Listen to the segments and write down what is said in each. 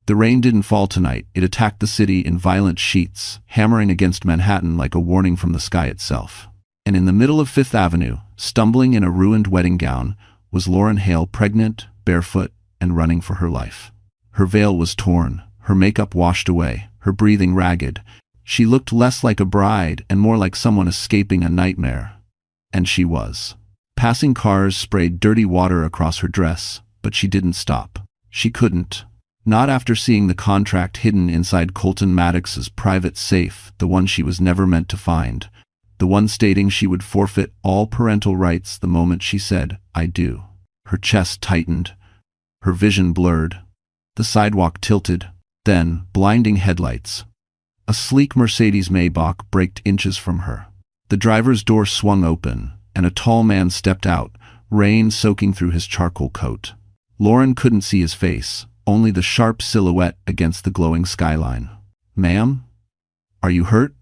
The rain didn't fall tonight. It attacked the city in violent sheets, hammering against Manhattan like a warning from the sky itself. And in the middle of Fifth Avenue, stumbling in a ruined wedding gown, was Lauren Hale, pregnant, barefoot, and running for her life. Her veil was torn, her makeup washed away, her breathing ragged. She looked less like a bride and more like someone escaping a nightmare. And she was. Passing cars sprayed dirty water across her dress, but she didn't stop. She couldn't. Not after seeing the contract hidden inside Colton Maddox's private safe, the one she was never meant to find. The one stating she would forfeit all parental rights the moment she said, "I do." Her chest tightened. Her vision blurred. The sidewalk tilted. Then, blinding headlights. A sleek Mercedes Maybach braked inches from her. The driver's door swung open, and a tall man stepped out, rain soaking through his charcoal coat. Lauren couldn't see his face, only the sharp silhouette against the glowing skyline. "Ma'am? Are you hurt?"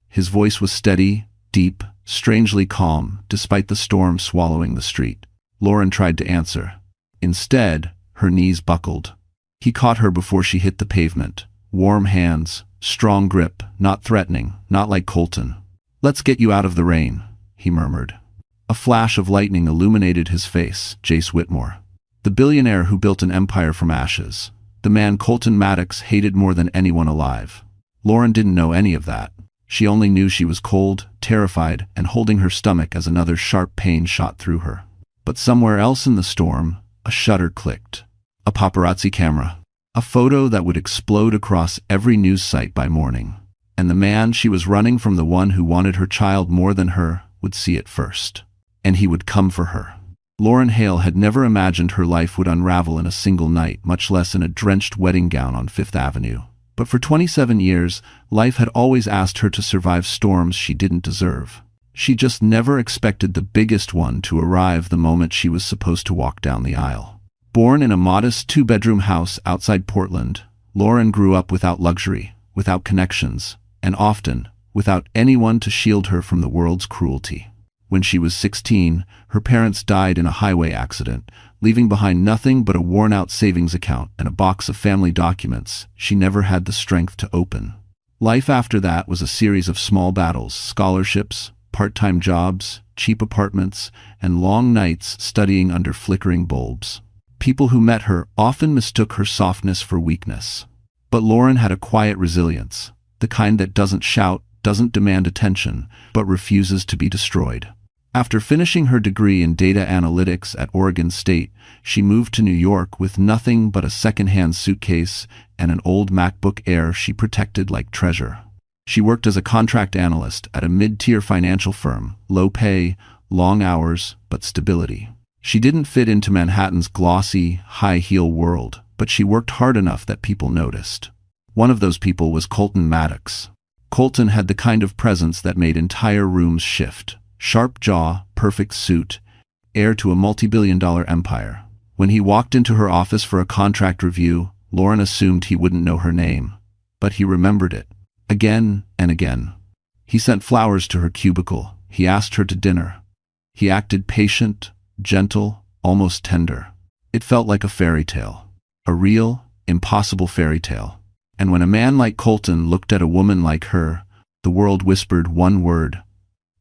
His voice was steady, deep, strangely calm, despite the storm swallowing the street. Lauren tried to answer. Instead, her knees buckled. He caught her before she hit the pavement. Warm hands, strong grip, not threatening, not like Colton. "Let's get you out of the rain," he murmured. A flash of lightning illuminated his face, Jace Whitmore. The billionaire who built an empire from ashes. The man Colton Maddox hated more than anyone alive. Lauren didn't know any of that. She only knew she was cold, terrified, and holding her stomach as another sharp pain shot through her. But somewhere else in the storm, a shutter clicked. A paparazzi camera. A photo that would explode across every news site by morning. And the man she was running from, the one who wanted her child more than her, would see it first. And he would come for her. Lauren Hale had never imagined her life would unravel in a single night, much less in a drenched wedding gown on Fifth Avenue. But for 27 years, life had always asked her to survive storms she didn't deserve. She just never expected the biggest one to arrive the moment she was supposed to walk down the aisle. Born in a modest two-bedroom house outside Portland, Lauren grew up without luxury, without connections, and often without anyone to shield her from the world's cruelty. When she was 16, her parents died in a highway accident, leaving behind nothing but a worn-out savings account and a box of family documents she never had the strength to open. Life after that was a series of small battles, scholarships, part-time jobs, cheap apartments, and long nights studying under flickering bulbs. People who met her often mistook her softness for weakness. But Lauren had a quiet resilience, the kind that doesn't shout, doesn't demand attention, but refuses to be destroyed. After finishing her degree in data analytics at Oregon State, she moved to New York with nothing but a second-hand suitcase and an old MacBook Air she protected like treasure. She worked as a contract analyst at a mid-tier financial firm, low pay, long hours, but stability. She didn't fit into Manhattan's glossy, high-heel world, but she worked hard enough that people noticed. One of those people was Colton Maddox. Colton had the kind of presence that made entire rooms shift. Sharp jaw, perfect suit, heir to a multi-billion-dollar empire. When he walked into her office for a contract review, Lauren assumed he wouldn't know her name. But he remembered it. Again and again. He sent flowers to her cubicle. He asked her to dinner. He acted patient, gentle, almost tender. It felt like a fairy tale. A real, impossible fairy tale. And when a man like Colton looked at a woman like her, the world whispered one word: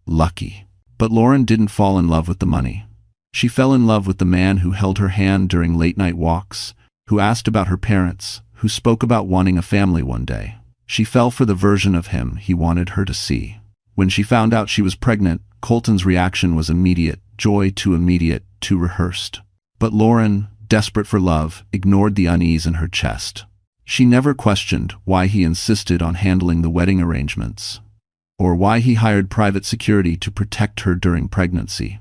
lucky. But Lauren didn't fall in love with the money. She fell in love with the man who held her hand during late-night walks, who asked about her parents, who spoke about wanting a family one day. She fell for the version of him he wanted her to see. When she found out she was pregnant, Colton's reaction was immediate, joy too immediate, too rehearsed. But Lauren, desperate for love, ignored the unease in her chest. She never questioned why he insisted on handling the wedding arrangements, or why he hired private security to protect her during pregnancy,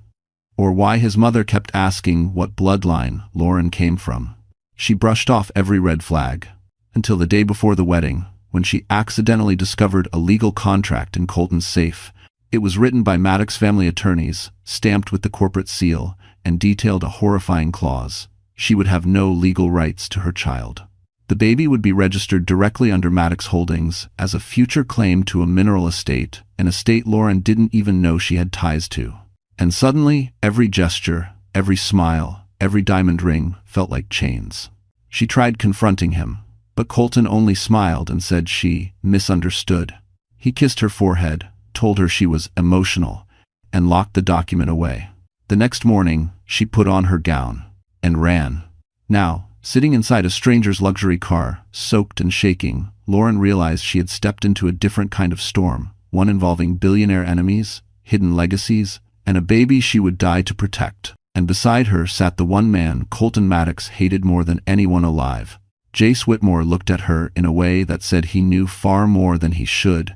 or why his mother kept asking what bloodline Lauren came from. She brushed off every red flag, until the day before the wedding, when she accidentally discovered a legal contract in Colton's safe. It was written by Maddox family attorneys, stamped with the corporate seal, and detailed a horrifying clause: she would have no legal rights to her child. The baby would be registered directly under Maddox Holdings as a future claim to a mineral estate, an estate Lauren didn't even know she had ties to. And suddenly, every gesture, every smile, every diamond ring felt like chains. She tried confronting him, But Colton only smiled and said she misunderstood. He kissed her forehead, told her she was emotional, and locked the document away. The next morning, she put on her gown and ran. Now, sitting inside a stranger's luxury car, soaked and shaking, Lauren realized she had stepped into a different kind of storm, one involving billionaire enemies, hidden legacies, and a baby she would die to protect. And beside her sat the one man Colton Maddox hated more than anyone alive. Jace Whitmore looked at her in a way that said he knew far more than he should,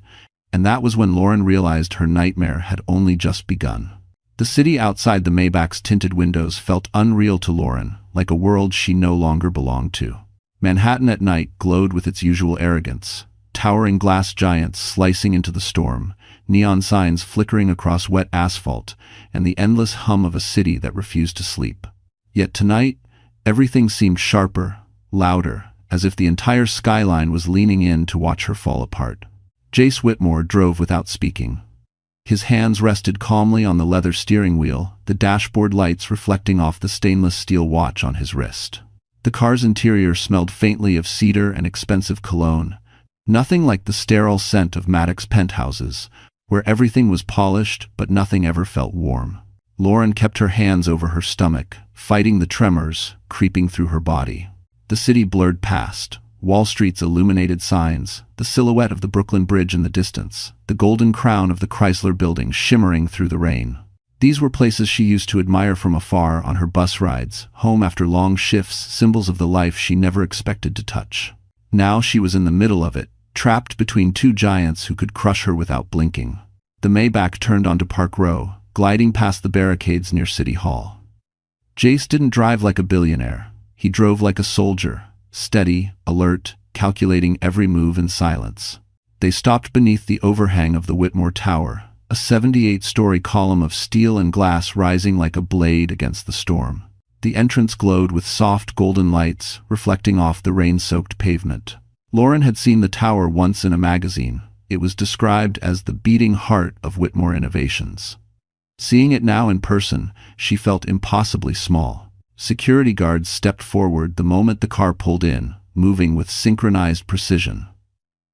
and that was when Lauren realized her nightmare had only just begun. The city outside the Maybach's tinted windows felt unreal to Lauren, like a world she no longer belonged to. Manhattan at night glowed with its usual arrogance, towering glass giants slicing into the storm, neon signs flickering across wet asphalt, and the endless hum of a city that refused to sleep. Yet tonight, everything seemed sharper, louder, as if the entire skyline was leaning in to watch her fall apart. Jace Whitmore drove without speaking. His hands rested calmly on the leather steering wheel, the dashboard lights reflecting off the stainless steel watch on his wrist. The car's interior smelled faintly of cedar and expensive cologne, nothing like the sterile scent of Maddox penthouses, where everything was polished but nothing ever felt warm. Lauren kept her hands over her stomach, fighting the tremors creeping through her body. The city blurred past, Wall Street's illuminated signs, the silhouette of the Brooklyn Bridge in the distance, the golden crown of the Chrysler Building shimmering through the rain. These were places she used to admire from afar on her bus rides, home after long shifts, symbols of the life she never expected to touch. Now she was in the middle of it, trapped between two giants who could crush her without blinking. The Maybach turned onto Park Row, gliding past the barricades near City Hall. Jace didn't drive like a billionaire. He drove like a soldier, steady, alert, calculating every move in silence. They stopped beneath the overhang of the Whitmore Tower, a 78-story column of steel and glass rising like a blade against the storm. The entrance glowed with soft golden lights, reflecting off the rain-soaked pavement. Lauren had seen the tower once in a magazine. It was described as the beating heart of Whitmore Innovations. Seeing it now in person, she felt impossibly small. Security guards stepped forward the moment the car pulled in, moving with synchronized precision.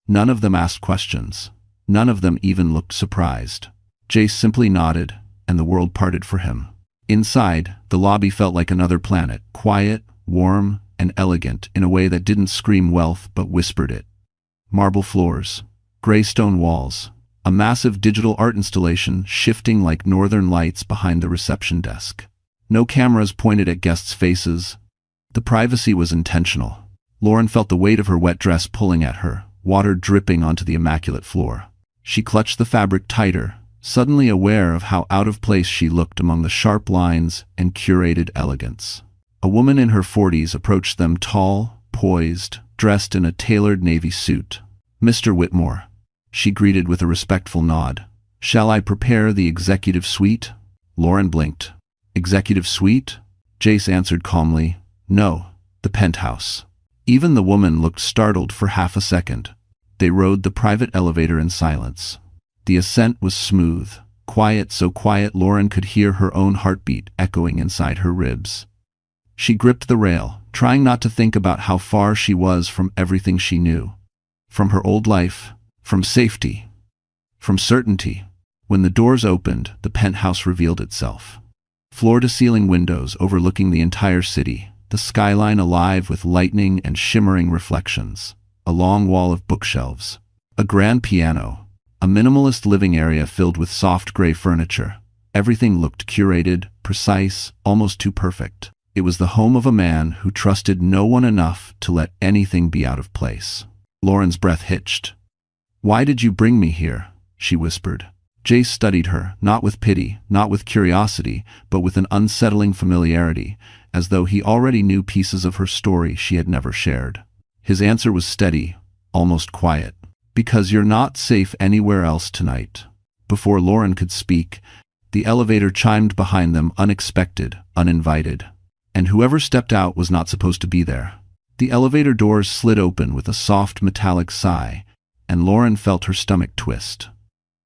None of them asked questions. None of them even looked surprised. Jace simply nodded, and the world parted for him. Inside, the lobby felt like another planet, quiet, warm, and elegant in a way that didn't scream wealth but whispered it. Marble floors, gray stone walls, a massive digital art installation shifting like northern lights behind the reception desk. No cameras pointed at guests' faces. The privacy was intentional. Lauren felt the weight of her wet dress pulling at her, water dripping onto the immaculate floor. She clutched the fabric tighter, suddenly aware of how out of place she looked among the sharp lines and curated elegance. A woman in her 40s approached them, tall, poised, dressed in a tailored navy suit. "Mr. Whitmore," she greeted with a respectful nod. "Shall I prepare the executive suite?" Lauren blinked. "Executive suite?" Jace answered calmly. "No, the penthouse." Even the woman looked startled for half a second. They rode the private elevator in silence. The ascent was smooth, quiet, so quiet Lauren could hear her own heartbeat echoing inside her ribs. She gripped the rail, trying not to think about how far she was from everything she knew. From her old life, from safety, from certainty. When the doors opened, the penthouse revealed itself. Floor-to-ceiling windows overlooking the entire city, the skyline alive with lightning and shimmering reflections. A long wall of bookshelves. A grand piano. A minimalist living area filled with soft gray furniture. Everything looked curated, precise, almost too perfect. It was the home of a man who trusted no one enough to let anything be out of place. Lauren's breath hitched. "Why did you bring me here?" she whispered. Jace studied her, not with pity, not with curiosity, but with an unsettling familiarity, as though he already knew pieces of her story she had never shared. His answer was steady, almost quiet. "Because you're not safe anywhere else tonight." Before Lauren could speak, the elevator chimed behind them, unexpected, uninvited. And whoever stepped out was not supposed to be there. The elevator doors slid open with a soft metallic sigh, and Lauren felt her stomach twist.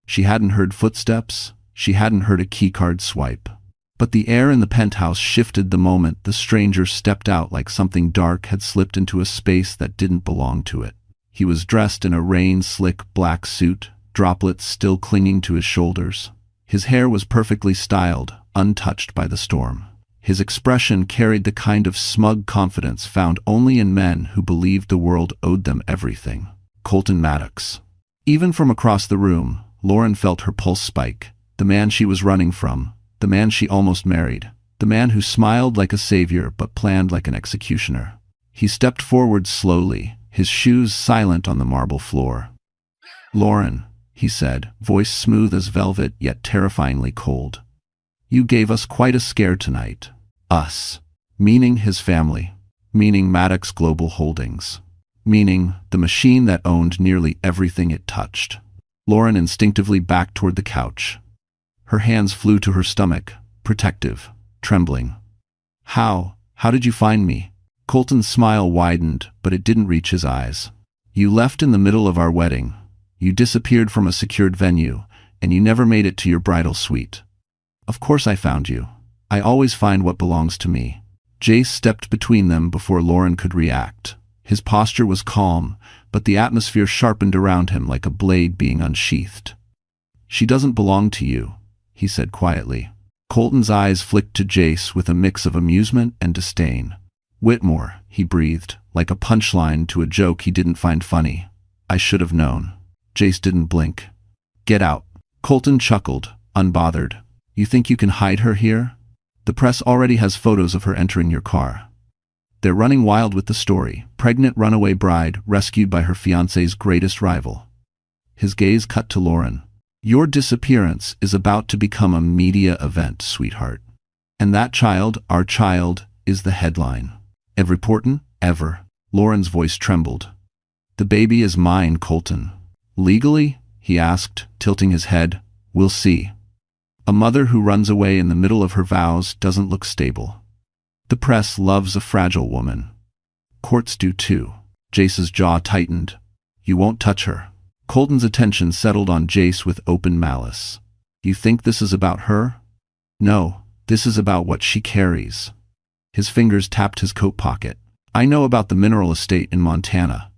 She hadn't heard footsteps. She hadn't heard a keycard swipe. But the air in the penthouse shifted the moment the stranger stepped out, like something dark had slipped into a space that didn't belong to it. He was dressed in a rain-slick black suit, droplets still clinging to his shoulders. His hair was perfectly styled, untouched by the storm. His expression carried the kind of smug confidence found only in men who believed the world owed them everything. Colton Maddox. Even from across the room, Lauren felt her pulse spike. The man she was running from, the man she almost married, the man who smiled like a savior but planned like an executioner. He stepped forward slowly, his shoes silent on the marble floor. "Lauren," he said, voice smooth as velvet yet terrifyingly cold. "You gave us quite a scare tonight." Us. Meaning his family. Meaning Maddox Global Holdings. Meaning the machine that owned nearly everything it touched. Lauren instinctively backed toward the couch. Her hands flew to her stomach, protective, trembling. How did you find me?" Colton's smile widened, but it didn't reach his eyes. "You left in the middle of our wedding. You disappeared from a secured venue, and you never made it to your bridal suite. Of course I found you. I always find what belongs to me." Jace stepped between them before Lauren could react. His posture was calm, but the atmosphere sharpened around him like a blade being unsheathed. "She doesn't belong to you," he said quietly. Colton's eyes flicked to Jace with a mix of amusement and disdain. "Whitmore," he breathed, like a punchline to a joke he didn't find funny. "I should have known." Jace didn't blink. "Get out." Colton chuckled, unbothered. "You think you can hide her here? The press already has photos of her entering your car. They're running wild with the story. Pregnant runaway bride rescued by her fiancé's greatest rival." His gaze cut to Lauren. "Your disappearance is about to become a media event, sweetheart. And that child, our child, is the headline. Ever important? Ever." Lauren's voice trembled. "The baby is mine, Colton." "Legally?" he asked, tilting his head. "We'll see." A mother who runs away in the middle of her vows doesn't look stable. The press loves a fragile woman. Courts do too. Jace's jaw tightened. "You won't touch her." Colton's attention settled on Jace with open malice. "You think this is about her?" "No, this is about what she carries." His fingers tapped his coat pocket. "I know about the mineral estate in Montana.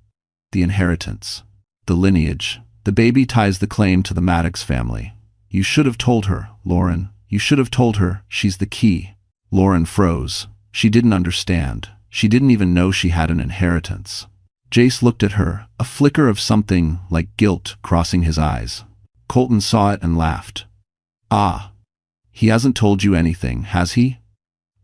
The inheritance. The lineage. The baby ties the claim to the Maddox family. You should have told her, Lauren. You should have told her she's the key." Lauren froze. She didn't understand. She didn't even know she had an inheritance. Jace looked at her, a flicker of something like guilt crossing his eyes. Colton saw it and laughed. "Ah. He hasn't told you anything, has he?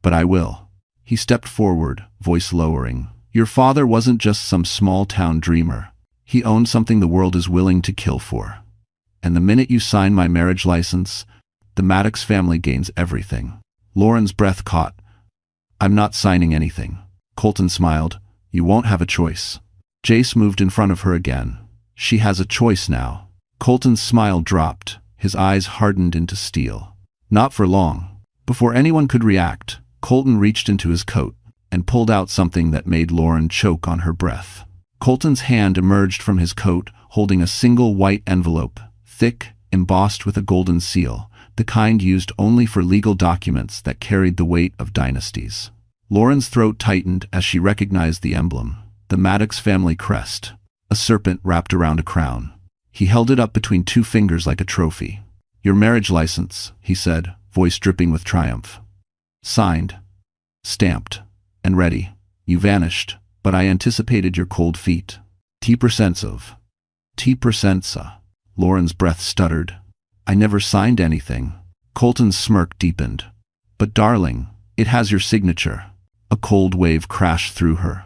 But I will." He stepped forward, voice lowering. "Your father wasn't just some small-town dreamer. He owned something the world is willing to kill for. And the minute you sign my marriage license, the Maddox family gains everything." Lauren's breath caught. "I'm not signing anything." Colton smiled. "You won't have a choice." Jace moved in front of her again. "She has a choice now." Colton's smile dropped. His eyes hardened into steel. Not for long. Before anyone could react, Colton reached into his coat and pulled out something that made Lauren choke on her breath. Colton's hand emerged from his coat, holding a single white envelope, thick, embossed with a golden seal, the kind used only for legal documents that carried the weight of dynasties. Lauren's throat tightened as she recognized the emblem, the Maddox family crest, a serpent wrapped around a crown. He held it up between two fingers like a trophy. "Your marriage license," he said, voice dripping with triumph. "Signed, stamped, and ready. You vanished, but I anticipated your cold feet. T% of. T%. Lauren's breath stuttered. "I never signed anything." Colton's smirk deepened. "But darling, it has your signature." A cold wave crashed through her.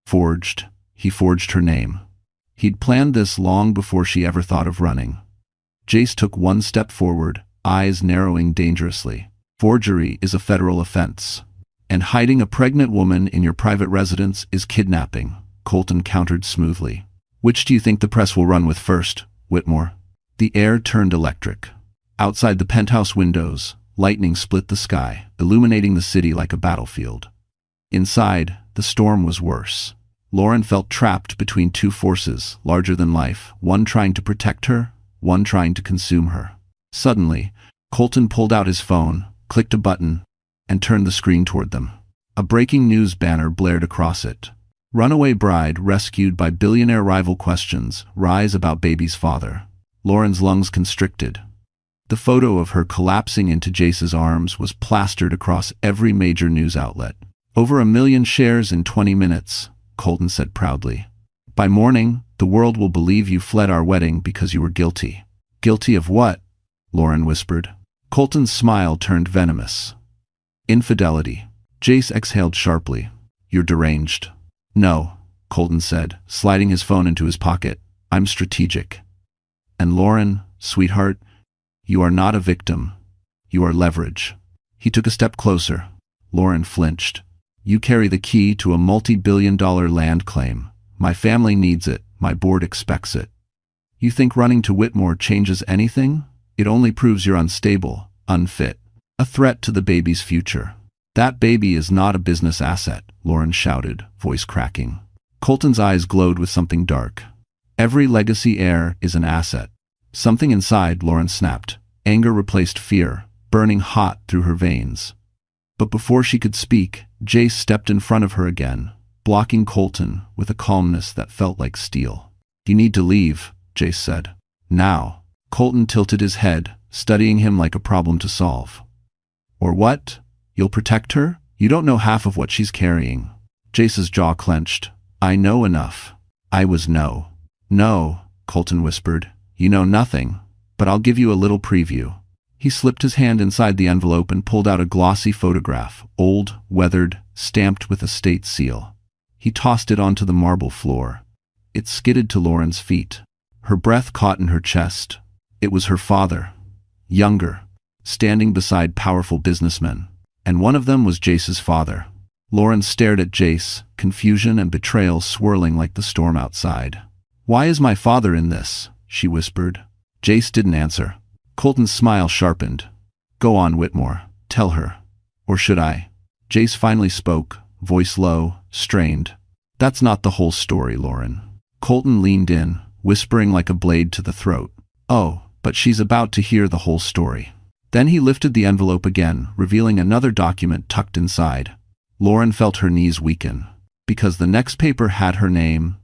Forged. He forged her name. He'd planned this long before she ever thought of running. Jace took one step forward, eyes narrowing dangerously. "Forgery is a federal offense. And hiding a pregnant woman in your private residence is kidnapping," Colton countered smoothly. "Which do you think the press will run with first, Whitmore?" The air turned electric. Outside the penthouse windows, lightning split the sky, illuminating the city like a battlefield. Inside, the storm was worse. Lauren felt trapped between two forces, larger than life, one trying to protect her, one trying to consume her. Suddenly, Colton pulled out his phone, clicked a button, and turned the screen toward them. A breaking news banner blared across it. Runaway bride rescued by billionaire rival questions rise about baby's father. Lauren's lungs constricted. The photo of her collapsing into Jace's arms was plastered across every major news outlet. Over 1 million shares in 20 minutes, Colton said proudly. By morning, the world will believe you fled our wedding because you were guilty. Guilty of what? Lauren whispered. Colton's smile turned venomous. Infidelity. Jace exhaled sharply. You're deranged. No, Colton said, sliding his phone into his pocket. I'm strategic. And Lauren, sweetheart, you are not a victim. You are leverage. He took a step closer. Lauren flinched. You carry the key to a multi-billion-dollar land claim. My family needs it. My board expects it. You think running to Whitmore changes anything? It only proves you're unstable, unfit, a threat to the baby's future. That baby is not a business asset, Lauren shouted, voice cracking. Colton's eyes glowed with something dark. Every legacy heir is an asset. Something inside, Lauren snapped. Anger replaced fear, burning hot through her veins. But before she could speak, Jace stepped in front of her again, blocking Colton with a calmness that felt like steel. You need to leave, Jace said. Now. Colton tilted his head, studying him like a problem to solve. Or what? You'll protect her? You don't know half of what she's carrying. Jace's jaw clenched. I know enough. I was no. No, Colton whispered. You know nothing, but I'll give you a little preview. He slipped his hand inside the envelope and pulled out a glossy photograph, old, weathered, stamped with a state seal. He tossed it onto the marble floor. It skidded to Lauren's feet. Her breath caught in her chest. It was her father, younger, standing beside powerful businessmen. And one of them was Jace's father. Lauren stared at Jace, confusion and betrayal swirling like the storm outside. Why is my father in this? She whispered. Jace didn't answer. Colton's smile sharpened. Go on, Whitmore. Tell her. Or should I? Jace finally spoke, voice low, strained. That's not the whole story, Lauren. Colton leaned in, whispering like a blade to the throat. Oh, but she's about to hear the whole story. Then he lifted the envelope again, revealing another document tucked inside. Lauren felt her knees weaken, because the next paper had her name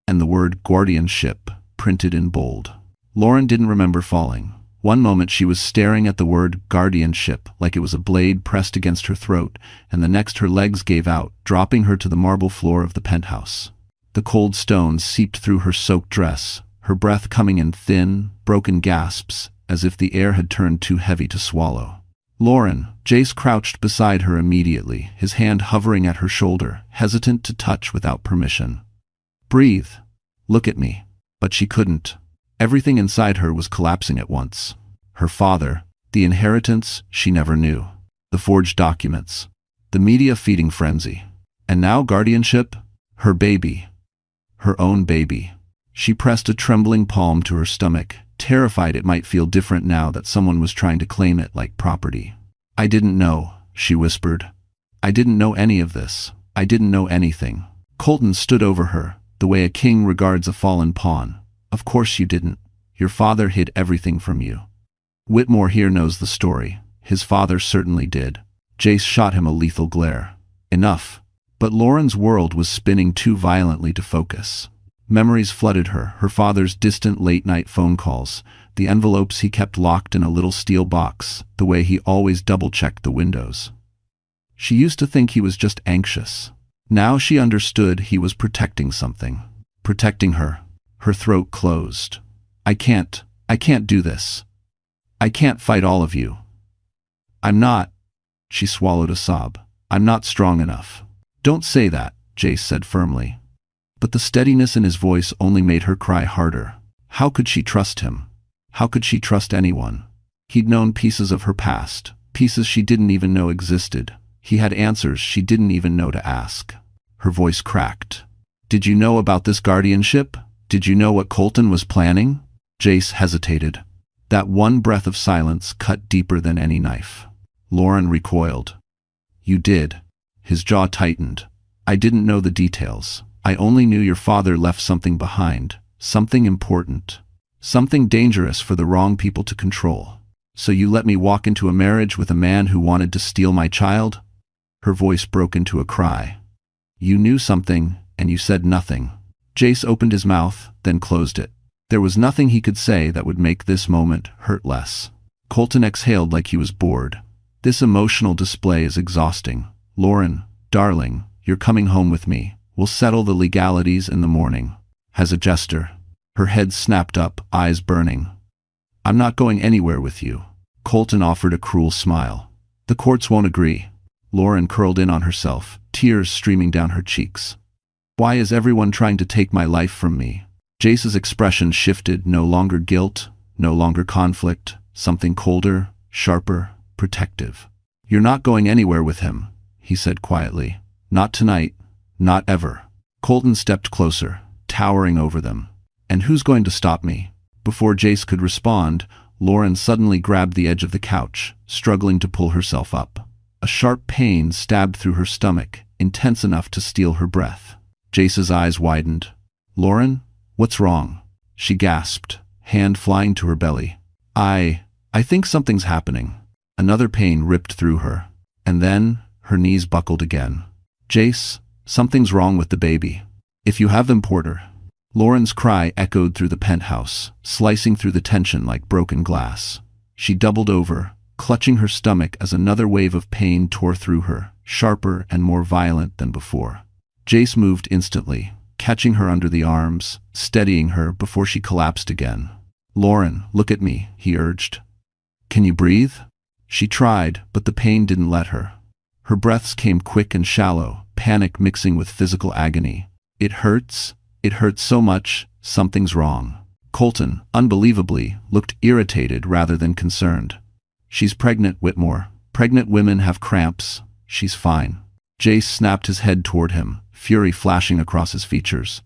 and the word guardianship printed in bold. Lauren didn't remember falling. One moment she was staring at the word guardianship like it was a blade pressed against her throat, and the next her legs gave out, dropping her to the marble floor of the penthouse. The cold stones seeped through her soaked dress, her breath coming in thin, broken gasps, as if the air had turned too heavy to swallow. Lauren, Jace crouched beside her immediately, his hand hovering at her shoulder, hesitant to touch without permission. Breathe. Look at me. But she couldn't. Everything inside her was collapsing at once. Her father, the inheritance she never knew, the forged documents, the media-feeding frenzy. And now guardianship? Her baby. Her own baby. She pressed a trembling palm to her stomach, terrified it might feel different now that someone was trying to claim it like property. I didn't know, she whispered. I didn't know any of this. I didn't know anything. Colton stood over her, the way a king regards a fallen pawn. Of course you didn't. Your father hid everything from you. Whitmore here knows the story. His father certainly did. Jace shot him a lethal glare. Enough. But Lauren's world was spinning too violently to focus. Memories flooded her, her father's distant late-night phone calls, the envelopes he kept locked in a little steel box, the way he always double-checked the windows. She used to think he was just anxious. Now she understood he was protecting something. Protecting her. Her throat closed. I can't do this. I can't fight all of you. I'm not. She swallowed a sob. I'm not strong enough. Don't say that, Jace said firmly. But the steadiness in his voice only made her cry harder. How could she trust him? How could she trust anyone? He'd known pieces of her past, pieces she didn't even know existed. He had answers she didn't even know to ask. Her voice cracked. Did you know about this guardianship? Did you know what Colton was planning? Jace hesitated. That one breath of silence cut deeper than any knife. Lauren recoiled. You did. His jaw tightened. I didn't know the details. I only knew your father left something behind, something important, something dangerous for the wrong people to control. So you let me walk into a marriage with a man who wanted to steal my child? Her voice broke into a cry. You knew something, and you said nothing. Jace opened his mouth, then closed it. There was nothing he could say that would make this moment hurt less. Colton exhaled like he was bored. This emotional display is exhausting. Lauren, darling, you're coming home with me. We'll settle the legalities in the morning. As a gesture. Her head snapped up, eyes burning. I'm not going anywhere with you. Colton offered a cruel smile. The courts won't agree. Lauren curled in on herself, tears streaming down her cheeks. Why is everyone trying to take my life from me? Jace's expression shifted, no longer guilt, no longer conflict, something colder, sharper, protective. You're not going anywhere with him, he said quietly. Not tonight, not ever. Colton stepped closer, towering over them. And who's going to stop me? Before Jace could respond, Lauren suddenly grabbed the edge of the couch, struggling to pull herself up. A sharp pain stabbed through her stomach, intense enough to steal her breath. Jace's eyes widened. Lauren, what's wrong? She gasped, hand flying to her belly. I think something's happening. Another pain ripped through her. And then, her knees buckled again. Jace, something's wrong with the baby. If you have them, Porter. Lauren's cry echoed through the penthouse, slicing through the tension like broken glass. She doubled over, clutching her stomach as another wave of pain tore through her, sharper and more violent than before. Jace moved instantly, catching her under the arms, steadying her before she collapsed again. Lauren, look at me, he urged. Can you breathe? She tried, but the pain didn't let her. Her breaths came quick and shallow, panic mixing with physical agony. It hurts so much, something's wrong. Colton, unbelievably, looked irritated rather than concerned. She's pregnant, Whitmore. Pregnant women have cramps. She's fine. Jace snapped his head toward him, fury flashing across his features.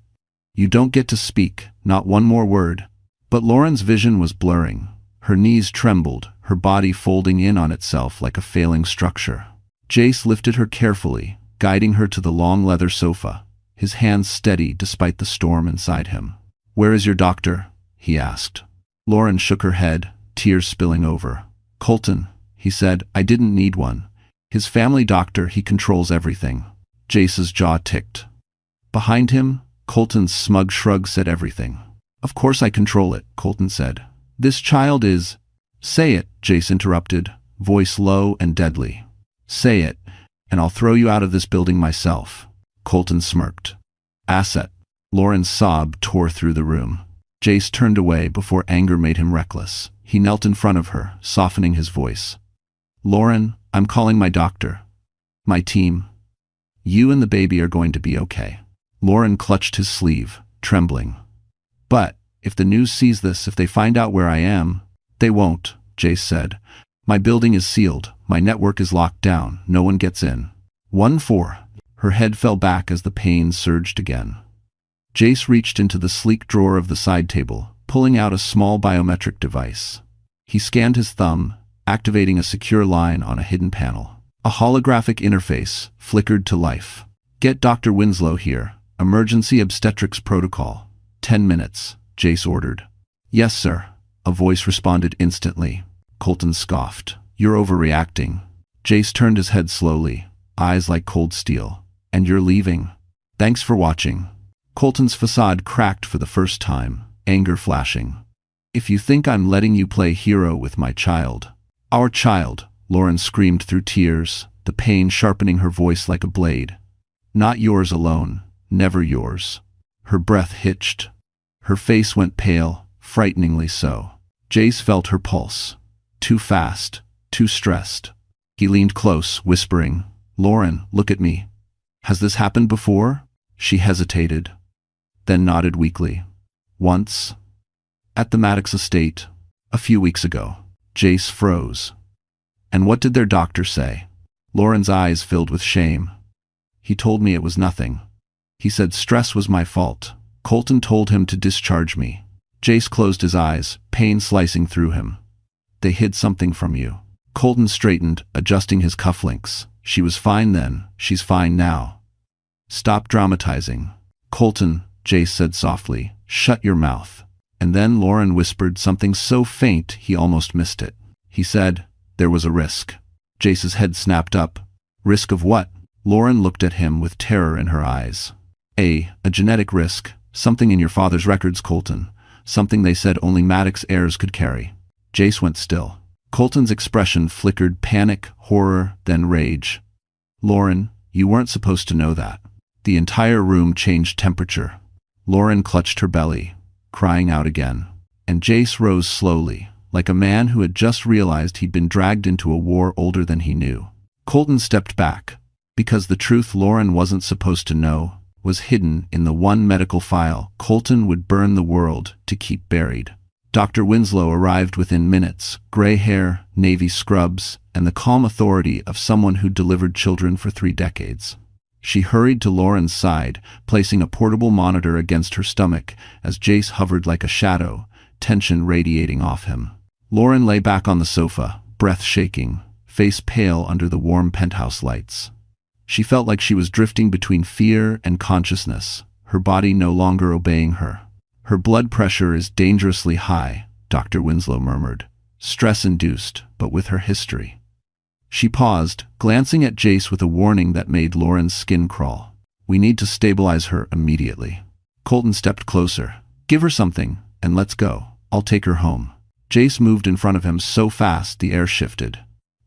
You don't get to speak, not one more word. But Lauren's vision was blurring. Her knees trembled, her body folding in on itself like a failing structure. Jace lifted her carefully, guiding her to the long leather sofa, his hands steady despite the storm inside him. Where is your doctor? He asked. Lauren shook her head, tears spilling over. Colton, he said, I didn't need one. His family doctor, he controls everything. Jace's jaw ticked. Behind him, Colton's smug shrug said everything. Of course I control it, Colton said. This child is... Say it, Jace interrupted, voice low and deadly. Say it, and I'll throw you out of this building myself. Colton smirked. Asset. Lauren's sob tore through the room. Jace turned away before anger made him reckless. He knelt in front of her, softening his voice. Lauren, I'm calling my doctor. My team. You and the baby are going to be okay. Lauren clutched his sleeve, trembling. But, if the news sees this, if they find out where I am... They won't, Jace said. My building is sealed, my network is locked down, no one gets in. 1-4. Her head fell back as the pain surged again. Jace reached into the sleek drawer of the side table, pulling out a small biometric device. He scanned his thumb, activating a secure line on a hidden panel. A holographic interface flickered to life. Get Dr. Winslow here. Emergency obstetrics protocol. 10 minutes, Jace ordered. Yes, sir. A voice responded instantly. Colton scoffed. You're overreacting. Jace turned his head slowly, eyes like cold steel. And you're leaving. Thanks for watching. Colton's facade cracked for the first time, anger flashing. If you think I'm letting you play hero with my child. Our child, Lauren screamed through tears, the pain sharpening her voice like a blade. Not yours alone, never yours. Her breath hitched. Her face went pale, frighteningly so. Jace felt her pulse. Too fast, too stressed. He leaned close, whispering, Lauren, look at me. Has this happened before? She hesitated, then nodded weakly. Once. At the Maddox estate, a few weeks ago. Jace froze. And what did their doctor say? Lauren's eyes filled with shame. He told me it was nothing. He said stress was my fault. Colton told him to discharge me. Jace closed his eyes, pain slicing through him. They hid something from you. Colton straightened, adjusting his cufflinks. She was fine then, she's fine now. Stop dramatizing. Colton, Jace said softly, shut your mouth. And then Lauren whispered something so faint he almost missed it. he said. There was a risk. Jace's head snapped up. Risk of what? Lauren looked at him with terror in her eyes. A genetic risk. Something in your father's records, Colton. Something they said only Maddox heirs could carry. Jace went still. Colton's expression flickered panic, horror, then rage. Lauren, you weren't supposed to know that. The entire room changed temperature. Lauren clutched her belly, crying out again. And Jace rose slowly, like a man who had just realized he'd been dragged into a war older than he knew. Colton stepped back, because the truth Lauren wasn't supposed to know was hidden in the one medical file Colton would burn the world to keep buried. Dr. Winslow arrived within minutes, gray hair, navy scrubs, and the calm authority of someone who delivered children for 3 decades. She hurried to Lauren's side, placing a portable monitor against her stomach as Jace hovered like a shadow, tension radiating off him. Lauren lay back on the sofa, breath shaking, face pale under the warm penthouse lights. She felt like she was drifting between fear and consciousness, her body no longer obeying her. Her blood pressure is dangerously high, Dr. Winslow murmured. Stress-induced, but with her history. She paused, glancing at Jace with a warning that made Lauren's skin crawl. We need to stabilize her immediately. Colton stepped closer. Give her something, and let's go. I'll take her home. Jace moved in front of him so fast the air shifted.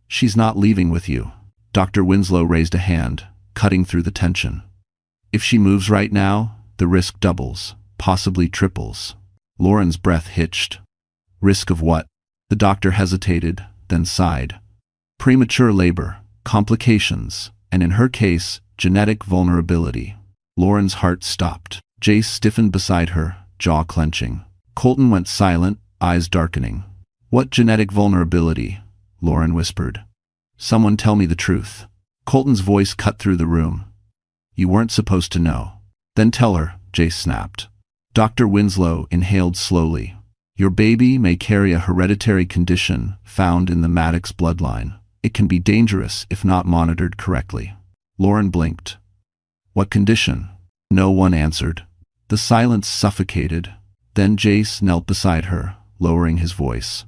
She's not leaving with you. Dr. Winslow raised a hand, cutting through the tension. If she moves right now, the risk doubles, possibly triples. Lauren's breath hitched. Risk of what? The doctor hesitated, then sighed. Premature labor, complications, and in her case, genetic vulnerability. Lauren's heart stopped. Jace stiffened beside her, jaw clenching. Colton went silent, eyes darkening. What genetic vulnerability? Lauren whispered. Someone tell me the truth. Colton's voice cut through the room. You weren't supposed to know. Then tell her, Jace snapped. Dr. Winslow inhaled slowly. Your baby may carry a hereditary condition found in the Maddox bloodline. It can be dangerous if not monitored correctly. Lauren blinked. What condition? No one answered. The silence suffocated. Then Jace knelt beside her, lowering his voice.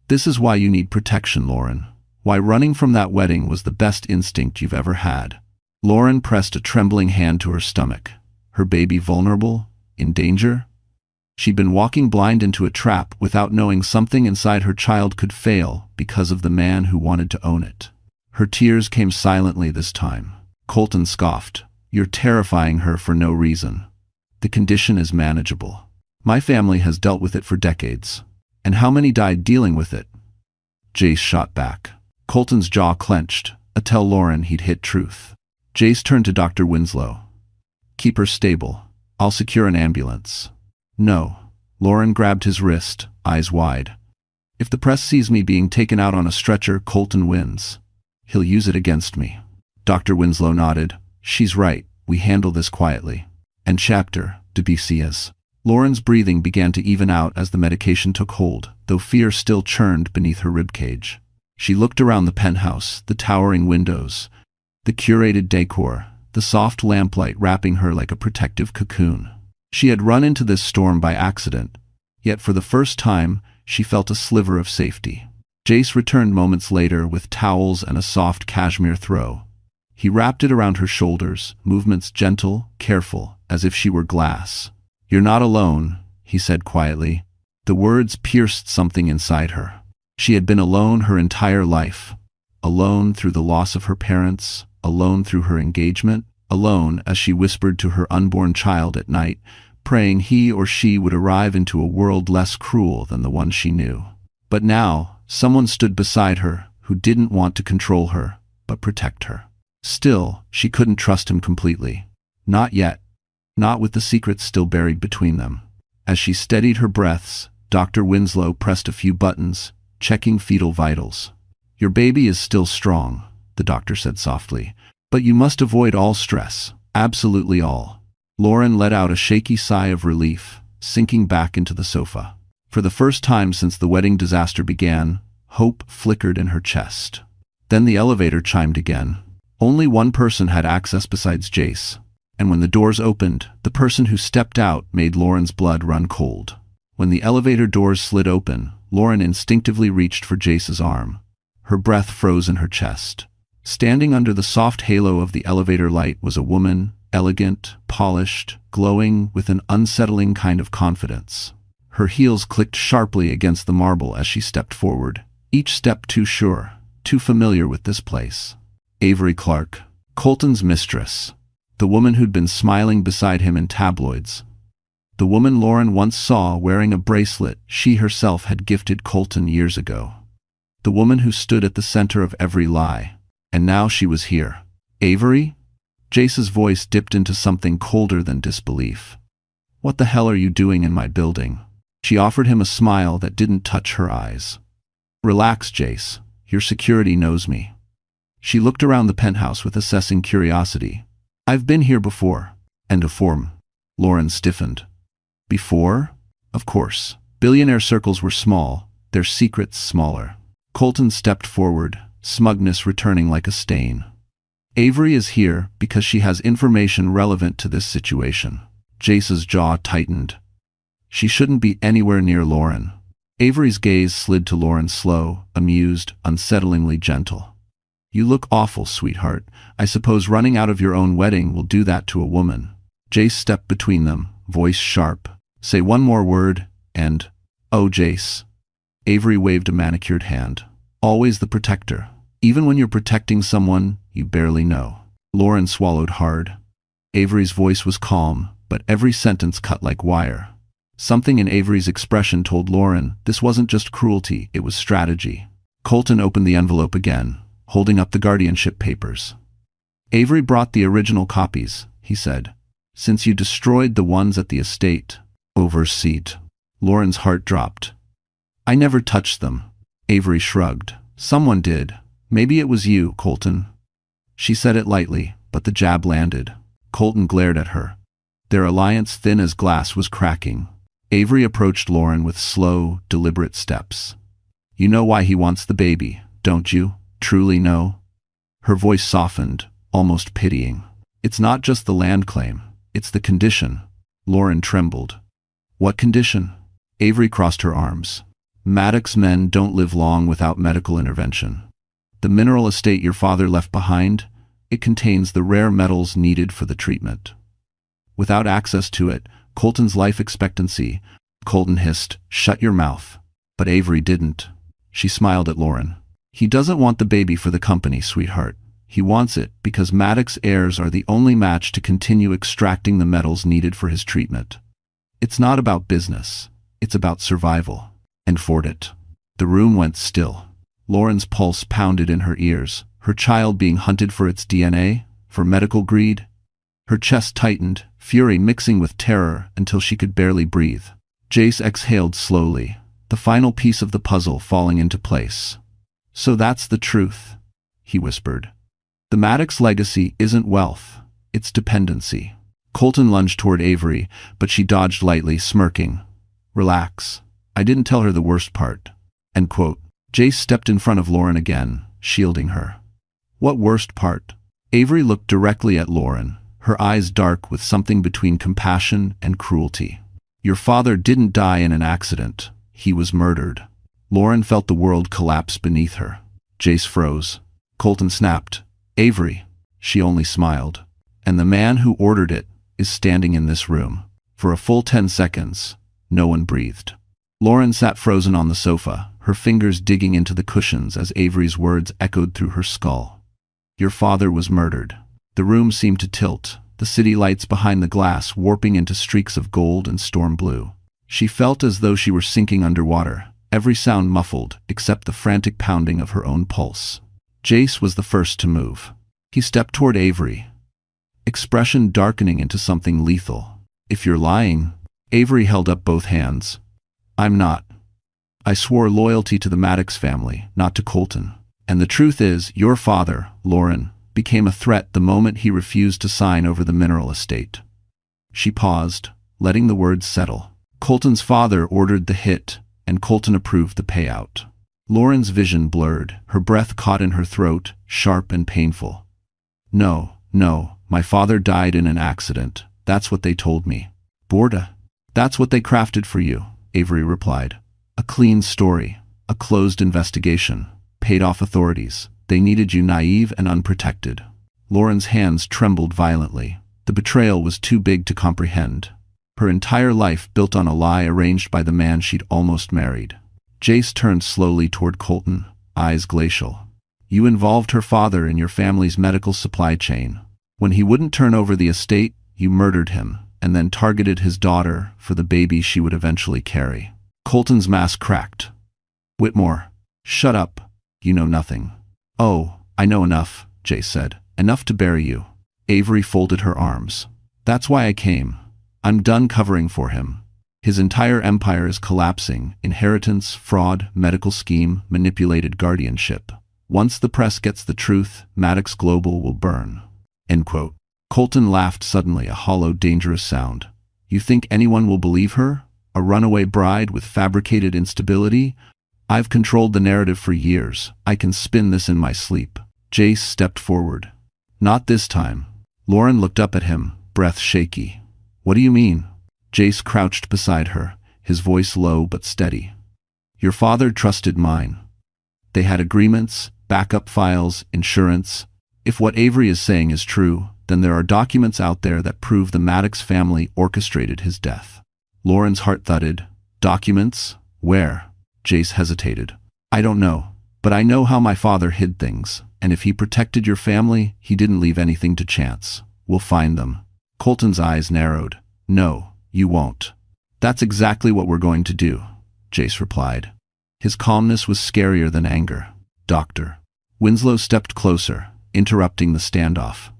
This is why you need protection, Lauren. Why running from that wedding was the best instinct you've ever had. Lauren pressed a trembling hand to her stomach. Her baby vulnerable? In danger? She'd been walking blind into a trap without knowing something inside her child could fail because of the man who wanted to own it. Her tears came silently this time. Colton scoffed. You're terrifying her for no reason. The condition is manageable. My family has dealt with it for decades. And how many died dealing with it? Jace shot back. Colton's jaw clenched. Tell Lauren he'd hit truth. Jace turned to Dr. Winslow. Keep her stable. I'll secure an ambulance. No. Lauren grabbed his wrist, eyes wide. If the press sees me being taken out on a stretcher, Colton wins. He'll use it against me. Dr. Winslow nodded. She's right. We handle this quietly. And chapter, Debisias. Lauren's breathing began to even out as the medication took hold, though fear still churned beneath her ribcage. She looked around the penthouse, the towering windows, the curated decor, the soft lamplight wrapping her like a protective cocoon. She had run into this storm by accident, yet for the first time, she felt a sliver of safety. Jace returned moments later with towels and a soft cashmere throw. He wrapped it around her shoulders, movements gentle, careful, as if she were glass. You're not alone, he said quietly. The words pierced something inside her. She had been alone her entire life. Alone through the loss of her parents, alone through her engagement, alone as she whispered to her unborn child at night, praying he or she would arrive into a world less cruel than the one she knew. But now, someone stood beside her who didn't want to control her, but protect her. Still, she couldn't trust him completely. Not yet. Not with the secrets still buried between them. As she steadied her breaths, Dr. Winslow pressed a few buttons, checking fetal vitals. Your baby is still strong, the doctor said softly, but you must avoid all stress, absolutely all. Lauren let out a shaky sigh of relief, sinking back into the sofa. For the first time since the wedding disaster began, hope flickered in her chest. Then the elevator chimed again. Only one person had access besides Jace, and when the doors opened, the person who stepped out made Lauren's blood run cold. When the elevator doors slid open, Lauren instinctively reached for Jace's arm. Her breath froze in her chest. Standing under the soft halo of the elevator light was a woman, elegant, polished, glowing with an unsettling kind of confidence. Her heels clicked sharply against the marble as she stepped forward, each step too sure, too familiar with this place. Avery Clark, Colton's mistress. The woman who'd been smiling beside him in tabloids. The woman Lauren once saw wearing a bracelet she herself had gifted Colton years ago. The woman who stood at the center of every lie. And now she was here. Avery? Jace's voice dipped into something colder than disbelief. What the hell are you doing in my building? She offered him a smile that didn't touch her eyes. Relax, Jace. Your security knows me. She looked around the penthouse with assessing curiosity. I've been here before. And before. Lauren stiffened. Before? Of course. Billionaire circles were small, their secrets smaller. Colton stepped forward, smugness returning like a stain. Avery is here because she has information relevant to this situation. Jace's jaw tightened. She shouldn't be anywhere near Lauren. Avery's gaze slid to Lauren, slow, amused, unsettlingly gentle. You look awful, sweetheart. I suppose running out of your own wedding will do that to a woman. Jace stepped between them, voice sharp. Say one more word, and... Oh, Jace. Avery waved a manicured hand. Always the protector. Even when you're protecting someone you barely know. Lauren swallowed hard. Avery's voice was calm, but every sentence cut like wire. Something in Avery's expression told Lauren this wasn't just cruelty, it was strategy. Colton opened the envelope again, holding up the guardianship papers. Avery brought the original copies, he said. Since you destroyed the ones at the estate. Overseat. Lauren's heart dropped. I never touched them. Avery shrugged. Someone did. Maybe it was you, Colton. She said it lightly, but the jab landed. Colton glared at her. Their alliance, thin as glass, was cracking. Avery approached Lauren with slow, deliberate steps. You know why he wants the baby, don't you? Truly know? Her voice softened, almost pitying. It's not just the land claim. It's the condition. Lauren trembled. What condition? Avery crossed her arms. Maddox men don't live long without medical intervention. The mineral estate your father left behind, it contains the rare metals needed for the treatment. Without access to it, Colton's life expectancy. Colton hissed, shut your mouth. But Avery didn't. She smiled at Lauren. He doesn't want the baby for the company, sweetheart. He wants it because Maddox heirs are the only match to continue extracting the metals needed for his treatment. It's not about business. It's about survival. And for it. The room went still. Lauren's pulse pounded in her ears, her child being hunted for its DNA, for medical greed. Her chest tightened, fury mixing with terror until she could barely breathe. Jace exhaled slowly, the final piece of the puzzle falling into place. So that's the truth, he whispered. The Maddox legacy isn't wealth, it's dependency. Colton lunged toward Avery, but she dodged lightly, smirking. Relax. I didn't tell her the worst part. End quote. Jace stepped in front of Lauren again, shielding her. What worst part? Avery looked directly at Lauren, her eyes dark with something between compassion and cruelty. Your father didn't die in an accident. He was murdered. Lauren felt the world collapse beneath her. Jace froze. Colton snapped. Avery. She only smiled. And the man who ordered it is standing in this room. For a full 10 seconds, no one breathed. Lauren sat frozen on the sofa, her fingers digging into the cushions as Avery's words echoed through her skull. Your father was murdered. The room seemed to tilt, the city lights behind the glass warping into streaks of gold and storm blue. She felt as though she were sinking underwater, every sound muffled except the frantic pounding of her own pulse. Jace was the first to move. He stepped toward Avery, expression darkening into something lethal. If you're lying, Avery held up both hands. I'm not. I swore loyalty to the Maddox family, not to Colton. And the truth is, your father, Lauren, became a threat the moment he refused to sign over the mineral estate. She paused, letting the words settle. Colton's father ordered the hit, and Colton approved the payout. Lauren's vision blurred, her breath caught in her throat, sharp and painful. No, my father died in an accident. That's what they told me. Borda. That's what they crafted for you, Avery replied. A clean story, a closed investigation, paid off authorities. They needed you naive and unprotected. Lauren's hands trembled violently. The betrayal was too big to comprehend. Her entire life built on a lie arranged by the man she'd almost married. Jace turned slowly toward Colton, eyes glacial. You involved her father in your family's medical supply chain. When he wouldn't turn over the estate, you murdered him, and then targeted his daughter for the baby she would eventually carry. Colton's mask cracked. Whitmore, shut up. You know nothing. Oh, I know enough, Jace said. Enough to bury you. Avery folded her arms. That's why I came. I'm done covering for him. His entire empire is collapsing. Inheritance, fraud, medical scheme, manipulated guardianship. Once the press gets the truth, Maddox Global will burn. End quote. Colton laughed suddenly, a hollow, dangerous sound. You think anyone will believe her? A runaway bride with fabricated instability? I've controlled the narrative for years. I can spin this in my sleep. Jace stepped forward. Not this time. Lauren looked up at him, breath shaky. What do you mean? Jace crouched beside her, his voice low but steady. Your father trusted mine. They had agreements, backup files, insurance. If what Avery is saying is true, then there are documents out there that prove the Maddox family orchestrated his death. Lauren's heart thudded. Documents? Where? Jace hesitated. I don't know, but I know how my father hid things, and if he protected your family, he didn't leave anything to chance. We'll find them. Colton's eyes narrowed. No, you won't. That's exactly what we're going to do, Jace replied. His calmness was scarier than anger. Doctor. Winslow stepped closer, interrupting the standoff.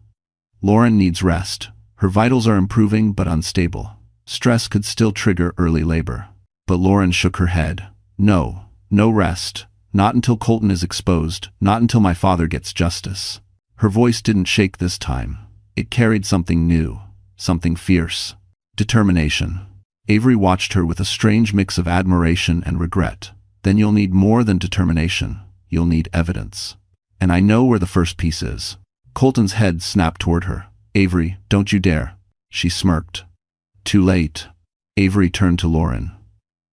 Lauren needs rest. Her vitals are improving but unstable. Stress could still trigger early labor. But Lauren shook her head. No rest. Not until Colton is exposed, not until my father gets justice. Her voice didn't shake this time. It carried something new, something fierce. Determination. Avery watched her with a strange mix of admiration and regret. Then you'll need more than determination. You'll need evidence. And I know where the first piece is. Colton's head snapped toward her. Avery, don't you dare. She smirked. Too late. Avery turned to Lauren.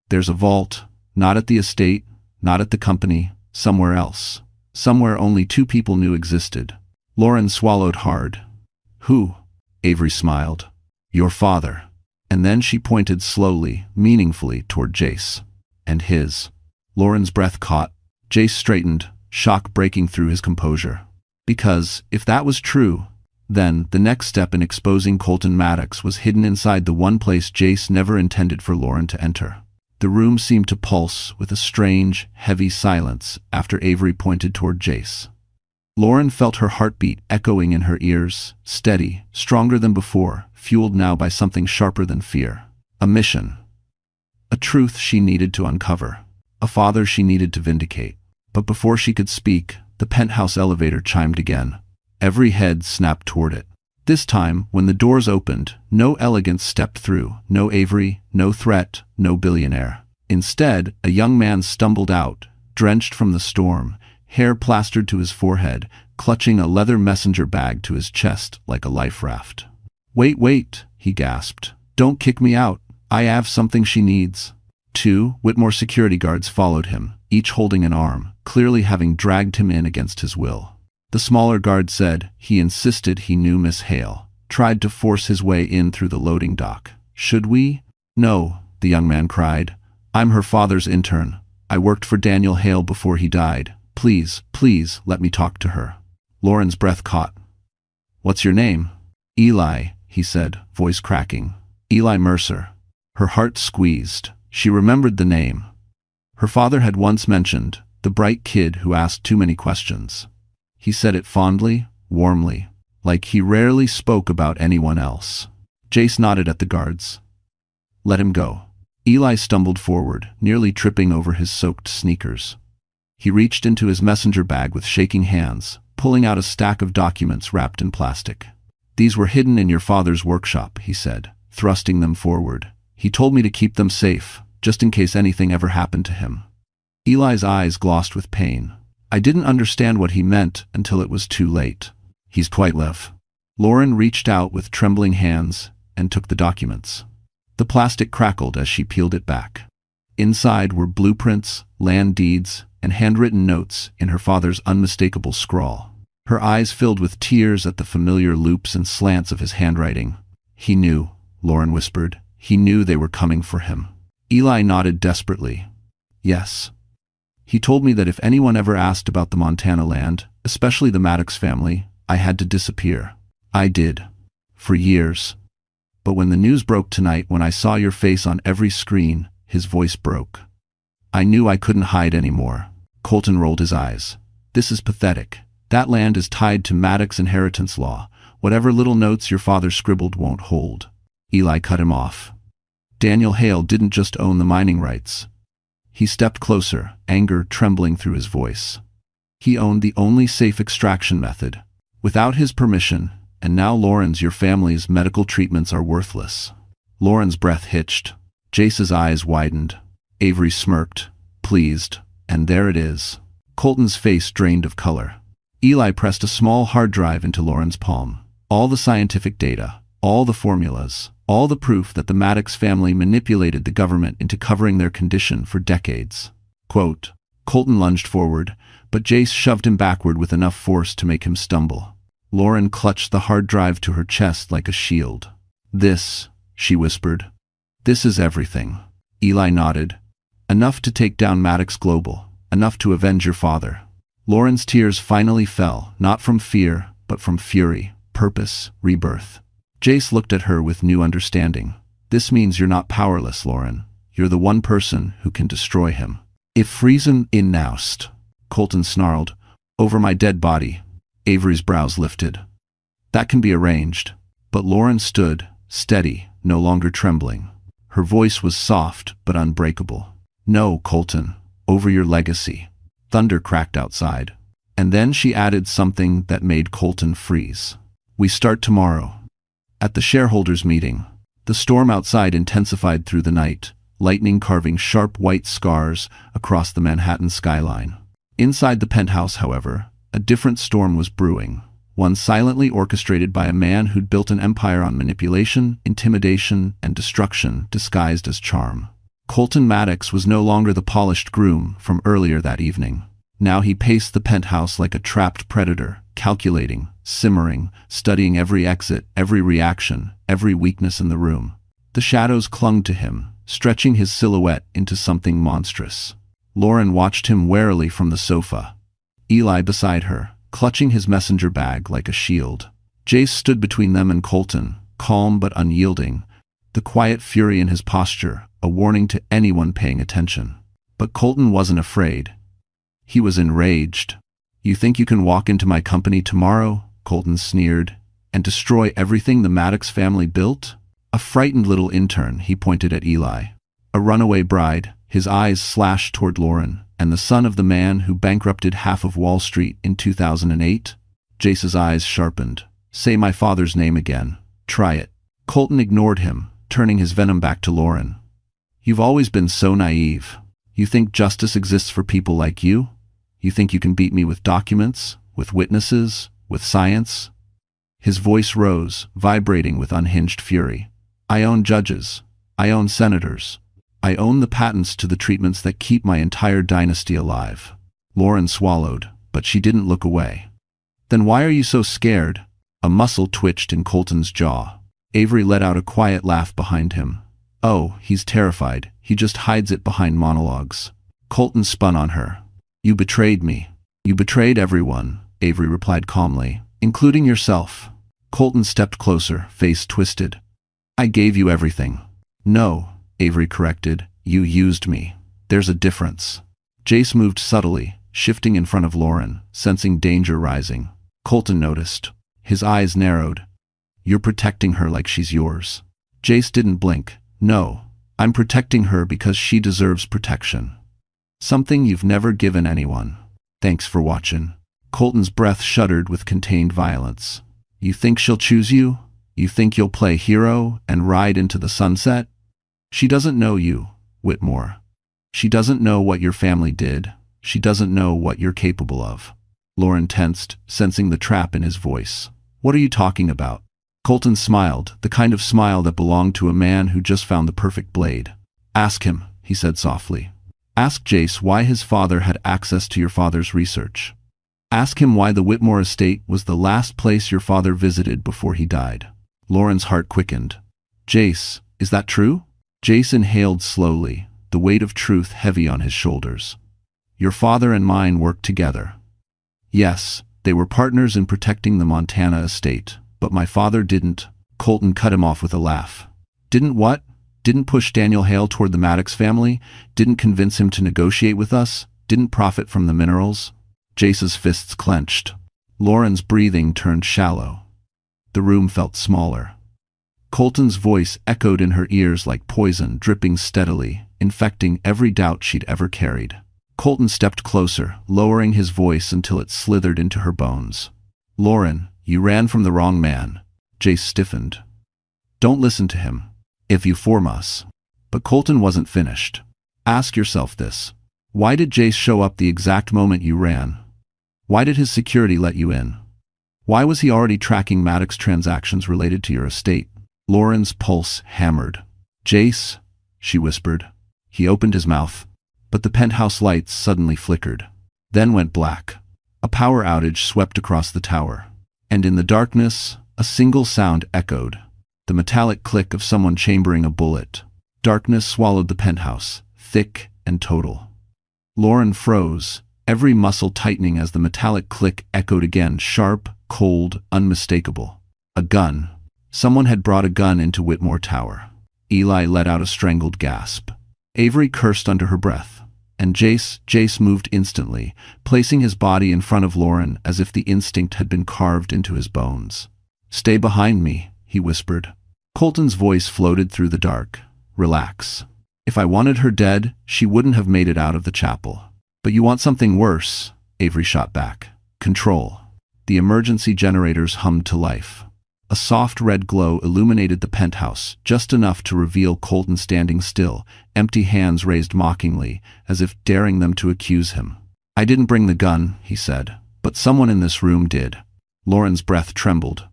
There's a vault, not at the estate, not at the company, somewhere else. Somewhere only two people knew existed. Lauren swallowed hard. Who? Avery smiled. Your father. And then she pointed slowly, meaningfully toward Jace. And his. Lauren's breath caught. Jace straightened, shock breaking through his composure. Because, if that was true, then the next step in exposing Colton Maddox was hidden inside the one place Jace never intended for Lauren to enter. The room seemed to pulse with a strange, heavy silence after Avery pointed toward Jace. Lauren felt her heartbeat echoing in her ears, steady, stronger than before, fueled now by something sharper than fear. A mission. A truth she needed to uncover. A father she needed to vindicate. But before she could speak, the penthouse elevator chimed again. Every head snapped toward it. This time, when the doors opened, no elegance stepped through, no Avery, no threat, no billionaire. Instead, a young man stumbled out, drenched from the storm, hair plastered to his forehead, clutching a leather messenger bag to his chest like a life raft. Wait, he gasped. Don't kick me out. I have something she needs. 2 Whitmore security guards followed him, each holding an arm, clearly having dragged him in against his will. The smaller guard said he insisted he knew Miss Hale, tried to force his way in through the loading dock. Should we? No, the young man cried. I'm her father's intern. I worked for Daniel Hale before he died. Please, let me talk to her. Lauren's breath caught. What's your name? Eli, he said, voice cracking. Eli Mercer. Her heart squeezed. She remembered the name. Her father had once mentioned the bright kid who asked too many questions. He said it fondly, warmly, like he rarely spoke about anyone else. Jace nodded at the guards. Let him go. Eli stumbled forward, nearly tripping over his soaked sneakers. He reached into his messenger bag with shaking hands, pulling out a stack of documents wrapped in plastic. These were hidden in your father's workshop, he said, thrusting them forward. He told me to keep them safe, just in case anything ever happened to him. Eli's eyes glossed with pain. I didn't understand what he meant until it was too late. He's quite left. Lauren reached out with trembling hands and took the documents. The plastic crackled as she peeled it back. Inside were blueprints, land deeds, and handwritten notes in her father's unmistakable scrawl. Her eyes filled with tears at the familiar loops and slants of his handwriting. He knew, Lauren whispered. He knew they were coming for him. Eli nodded desperately. Yes. He told me that if anyone ever asked about the Montana land, especially the Maddox family, I had to disappear. I did. For years. But when the news broke tonight, when I saw your face on every screen, his voice broke. I knew I couldn't hide anymore. Colton rolled his eyes. This is pathetic. That land is tied to Maddox inheritance law. Whatever little notes your father scribbled won't hold. Eli cut him off. Daniel Hale didn't just own the mining rights. He stepped closer, anger trembling through his voice. He owned the only safe extraction method. Without his permission, and now Lauren's, your family's medical treatments are worthless. Lauren's breath hitched. Jace's eyes widened. Avery smirked, pleased, and there it is. Colton's face drained of color. Eli pressed a small hard drive into Lauren's palm. All the scientific data, all the formulas, all the proof that the Maddox family manipulated the government into covering their condition for decades. Quote. Colton lunged forward, but Jace shoved him backward with enough force to make him stumble. Lauren clutched the hard drive to her chest like a shield. This, she whispered. This is everything. Eli nodded. Enough to take down Maddox Global, enough to avenge your father. Lauren's tears finally fell, not from fear, but from fury, purpose, rebirth. Jace looked at her with new understanding. This means you're not powerless, Lauren. You're the one person who can destroy him. If Friesen in Naust, Colton snarled. Over my dead body. Avery's brows lifted. That can be arranged. But Lauren stood, steady, no longer trembling. Her voice was soft but unbreakable. No, Colton. Over your legacy. Thunder cracked outside. And then she added something that made Colton freeze. We start tomorrow. At the shareholders' meeting, the storm outside intensified through the night, lightning carving sharp white scars across the Manhattan skyline. Inside the penthouse, however, a different storm was brewing, one silently orchestrated by a man who'd built an empire on manipulation, intimidation, and destruction disguised as charm. Colton Maddox was no longer the polished groom from earlier that evening. Now he paced the penthouse like a trapped predator, calculating, simmering, studying every exit, every reaction, every weakness in the room. The shadows clung to him, stretching his silhouette into something monstrous. Lauren watched him warily from the sofa. Eli beside her, clutching his messenger bag like a shield. Jace stood between them and Colton, calm but unyielding, the quiet fury in his posture, a warning to anyone paying attention. But Colton wasn't afraid. He was enraged. You think you can walk into my company tomorrow, Colton sneered, and destroy everything the Maddox family built? A frightened little intern, he pointed at Eli. A runaway bride, his eyes slashed toward Lauren, and the son of the man who bankrupted half of Wall Street in 2008? Jace's eyes sharpened. Say my father's name again. Try it. Colton ignored him, turning his venom back to Lauren. You've always been so naive. You think justice exists for people like you? You think you can beat me with documents, with witnesses, with science? His voice rose, vibrating with unhinged fury. I own judges. I own senators. I own the patents to the treatments that keep my entire dynasty alive. Lauren swallowed, but she didn't look away. Then why are you so scared? A muscle twitched in Colton's jaw. Avery let out a quiet laugh behind him. Oh, he's terrified. He just hides it behind monologues. Colton spun on her. You betrayed me. You betrayed everyone, Avery replied calmly, including yourself. Colton stepped closer, face twisted. I gave you everything. No, Avery corrected. You used me. There's a difference. Jace moved subtly, shifting in front of Lauren, sensing danger rising. Colton noticed. His eyes narrowed. You're protecting her like she's yours. Jace didn't blink. No, I'm protecting her because she deserves protection. Something you've never given anyone. Thanks for watching. Colton's breath shuddered with contained violence. You think she'll choose you? You think you'll play hero and ride into the sunset? She doesn't know you, Whitmore. She doesn't know what your family did. She doesn't know what you're capable of. Lauren tensed, sensing the trap in his voice. What are you talking about? Colton smiled, the kind of smile that belonged to a man who just found the perfect blade. Ask him, he said softly. Ask Jace why his father had access to your father's research. Ask him why the Whitmore estate was the last place your father visited before he died. Lauren's heart quickened. Jace, is that true? Jace inhaled slowly, the weight of truth heavy on his shoulders. Your father and mine worked together. Yes, they were partners in protecting the Montana estate, but my father didn't. Colton cut him off with a laugh. Didn't what? Didn't push Daniel Hale toward the Maddox family? Didn't convince him to negotiate with us? Didn't profit from the minerals? Jace's fists clenched. Lauren's breathing turned shallow. The room felt smaller. Colton's voice echoed in her ears like poison dripping steadily, infecting every doubt she'd ever carried. Colton stepped closer, lowering his voice until it slithered into her bones. Lauren, you ran from the wrong man. Jace stiffened. Don't listen to him. If you form us. But Colton wasn't finished. Ask yourself this. Why did Jace show up the exact moment you ran? Why did his security let you in? Why was he already tracking Maddox transactions related to your estate? Lauren's pulse hammered. Jace, she whispered. He opened his mouth, but the penthouse lights suddenly flickered, then went black. A power outage swept across the tower, and in the darkness, a single sound echoed, the metallic click of someone chambering a bullet. Darkness swallowed the penthouse, thick and total. Lauren froze, every muscle tightening as the metallic click echoed again, sharp, cold, unmistakable. A gun. Someone had brought a gun into Whitmore Tower. Eli let out a strangled gasp. Avery cursed under her breath, and Jace moved instantly, placing his body in front of Lauren as if the instinct had been carved into his bones. Stay behind me, he whispered. Colton's voice floated through the dark. Relax. If I wanted her dead, she wouldn't have made it out of the chapel. But you want something worse, Avery shot back. Control. The emergency generators hummed to life. A soft red glow illuminated the penthouse, just enough to reveal Colton standing still, empty hands raised mockingly, as if daring them to accuse him. I didn't bring the gun, he said, but someone in this room did. Lauren's breath trembled.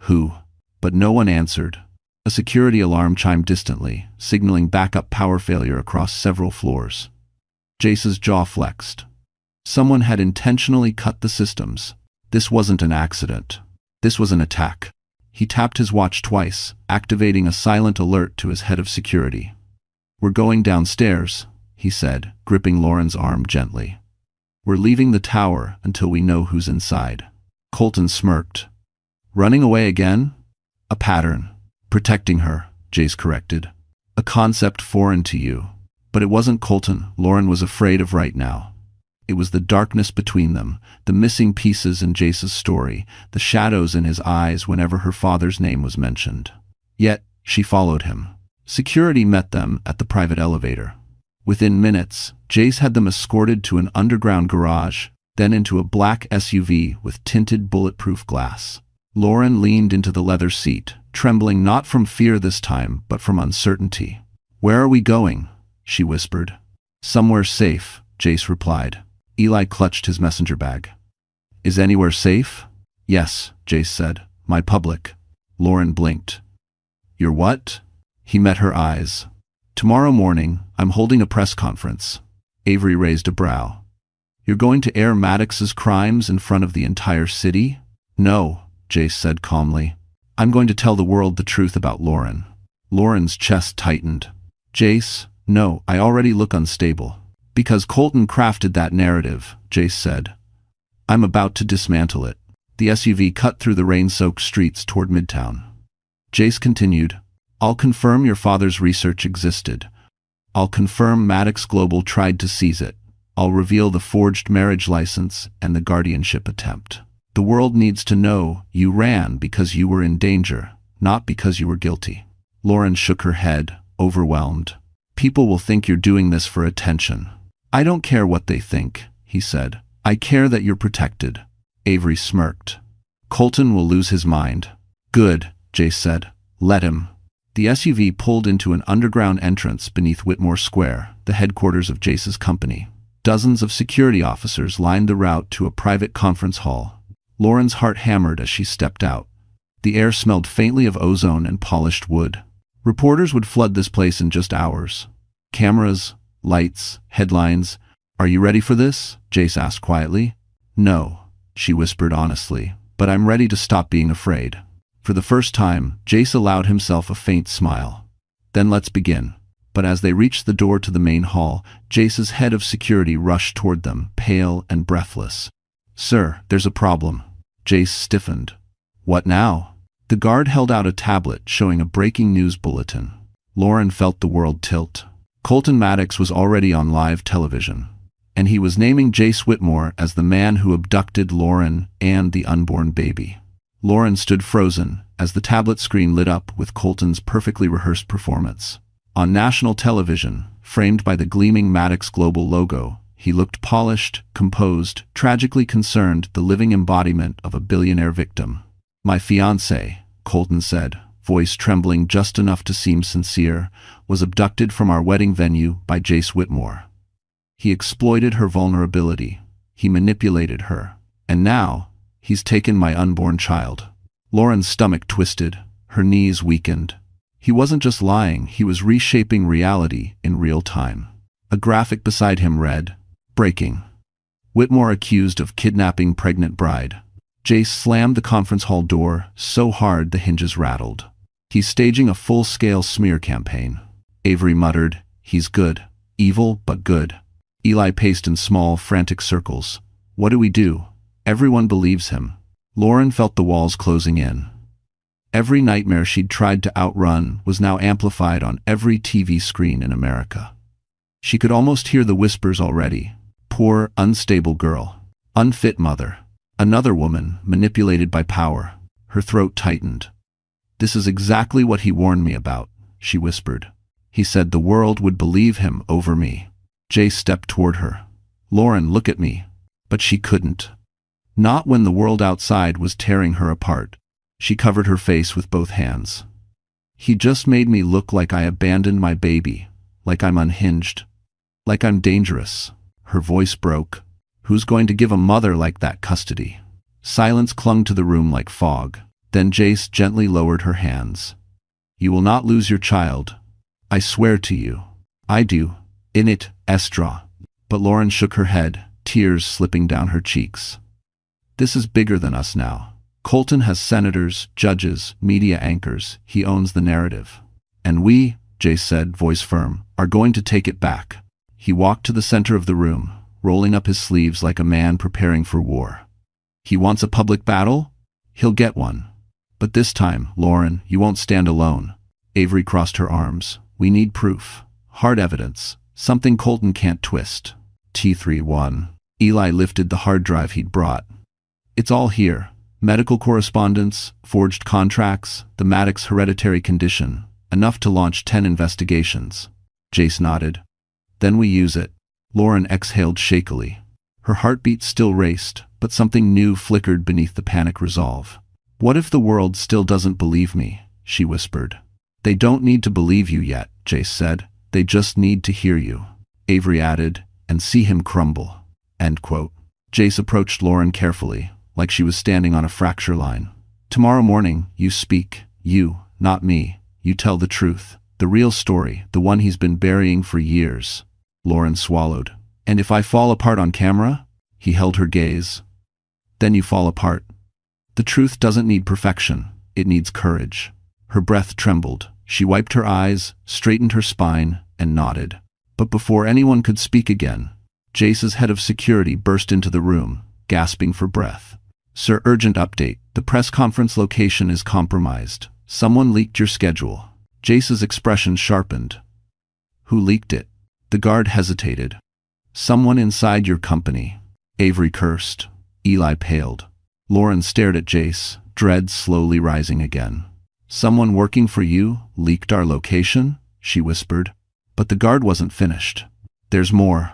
Who? But no one answered. A security alarm chimed distantly, signaling backup power failure across several floors. Jace's jaw flexed. Someone had intentionally cut the systems. This wasn't an accident. This was an attack. He tapped his watch twice, activating a silent alert to his head of security. We're going downstairs, he said, gripping Lauren's arm gently. We're leaving the tower until we know who's inside. Colton smirked. Running away again? A pattern. Protecting her, Jace corrected. A concept foreign to you. But it wasn't Colton Lauren was afraid of right now. It was the darkness between them, the missing pieces in Jace's story, the shadows in his eyes whenever her father's name was mentioned. Yet, she followed him. Security met them at the private elevator. Within minutes, Jace had them escorted to an underground garage, then into a black SUV with tinted bulletproof glass. Lauren leaned into the leather seat, trembling not from fear this time, but from uncertainty. Where are we going? She whispered. Somewhere safe, Jace replied. Eli clutched his messenger bag. Is anywhere safe? Yes, Jace said. My public. Lauren blinked. Your what? He met her eyes. Tomorrow morning, I'm holding a press conference. Avery raised a brow. You're going to air Maddox's crimes in front of the entire city? No, Jace said calmly. I'm going to tell the world the truth about Lauren. Lauren's chest tightened. Jace, no, I already look unstable. Because Colton crafted that narrative, Jace said. I'm about to dismantle it. The SUV cut through the rain-soaked streets toward Midtown. Jace continued, I'll confirm your father's research existed. I'll confirm Maddox Global tried to seize it. I'll reveal the forged marriage license and the guardianship attempt. The world needs to know you ran because you were in danger, not because you were guilty. Lauren shook her head, overwhelmed. People will think you're doing this for attention. I don't care what they think, he said. I care that you're protected. Avery smirked. Colton will lose his mind. Good, Jace said. Let him. The SUV pulled into an underground entrance beneath Whitmore Square, the headquarters of Jace's company. Dozens of security officers lined the route to a private conference hall. Lauren's heart hammered as she stepped out. The air smelled faintly of ozone and polished wood. Reporters would flood this place in just hours. Cameras, lights, headlines. "Are you ready for this?" Jace asked quietly. "No," she whispered honestly, "but I'm ready to stop being afraid." For the first time, Jace allowed himself a faint smile. "Then let's begin." But as they reached the door to the main hall, Jace's head of security rushed toward them, pale and breathless. "Sir, there's a problem." Jace stiffened. "What now?" The guard held out a tablet showing a breaking news bulletin. Lauren felt the world tilt. Colton Maddox was already on live television, and he was naming Jace Whitmore as the man who abducted Lauren and the unborn baby. Lauren stood frozen as the tablet screen lit up with Colton's perfectly rehearsed performance. On national television, framed by the gleaming Maddox Global logo, he looked polished, composed, tragically concerned, the living embodiment of a billionaire victim. "My fiancée," Colton said, voice trembling just enough to seem sincere, "was abducted from our wedding venue by Jace Whitmore. He exploited her vulnerability. He manipulated her. And now, he's taken my unborn child." Lauren's stomach twisted, her knees weakened. He wasn't just lying, he was reshaping reality in real time. A graphic beside him read, "Breaking. Whitmore accused of kidnapping pregnant bride." Jace slammed the conference hall door so hard the hinges rattled. "He's staging a full-scale smear campaign." Avery muttered, "He's good. Evil, but good." Eli paced in small, frantic circles. "What do we do? Everyone believes him." Lauren felt the walls closing in. Every nightmare she'd tried to outrun was now amplified on every TV screen in America. She could almost hear the whispers already. Poor, unstable girl. Unfit mother. Another woman, manipulated by power. Her throat tightened. "This is exactly what he warned me about," she whispered. "He said the world would believe him over me." Jace stepped toward her. "Lauren, look at me." But she couldn't. Not when the world outside was tearing her apart. She covered her face with both hands. "He just made me look like I abandoned my baby, like I'm unhinged, like I'm dangerous." Her voice broke. "Who's going to give a mother like that custody?" Silence clung to the room like fog. Then Jace gently lowered her hands. "You will not lose your child. I swear to you." "I do. In it, Estra." But Lauren shook her head, tears slipping down her cheeks. "This is bigger than us now. Colton has senators, judges, media anchors. He owns the narrative. And we," Jace said, voice firm, "are going to take it back." He walked to the center of the room, rolling up his sleeves like a man preparing for war. "He wants a public battle? He'll get one. But this time, Lauren, you won't stand alone." Avery crossed her arms. "We need proof. Hard evidence. Something Colton can't twist." T31. Eli lifted the hard drive he'd brought. "It's all here. Medical correspondence, forged contracts, the Maddox hereditary condition. Enough to launch 10 investigations." Jace nodded. "Then we use it." Lauren exhaled shakily. Her heartbeat still raced, but something new flickered beneath the panic resolve. "What if the world still doesn't believe me?" she whispered. "They don't need to believe you yet," Jace said. "They just need to hear you." Avery added, "and see him crumble." End quote. Jace approached Lauren carefully, like she was standing on a fracture line. "Tomorrow morning, you speak. You, not me. You tell the truth. The real story, the one he's been burying for years." Lauren swallowed. "And if I fall apart on camera?" He held her gaze. "Then you fall apart. The truth doesn't need perfection. It needs courage." Her breath trembled. She wiped her eyes, straightened her spine, and nodded. But before anyone could speak again, Jace's head of security burst into the room, gasping for breath. "Sir, urgent update. The press conference location is compromised. Someone leaked your schedule." Jace's expression sharpened. "Who leaked it?" The guard hesitated. "Someone inside your company." Avery cursed. Eli paled. Lauren stared at Jace, dread slowly rising again. "Someone working for you leaked our location?" she whispered. But the guard wasn't finished. "There's more.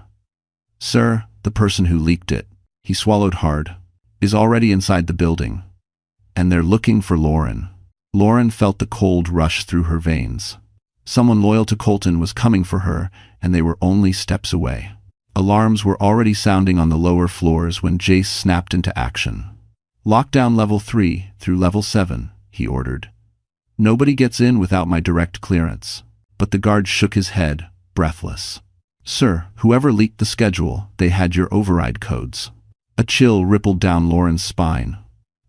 Sir, the person who leaked it," he swallowed hard, "is already inside the building. And they're looking for Lauren." Lauren felt the cold rush through her veins. Someone loyal to Colton was coming for her, and they were only steps away. Alarms were already sounding on the lower floors when Jace snapped into action. "Lockdown level 3 through level 7, he ordered. "Nobody gets in without my direct clearance." But the guard shook his head. breathless. "Sir, whoever leaked the schedule, they had your override codes." A chill rippled down Lauren's spine.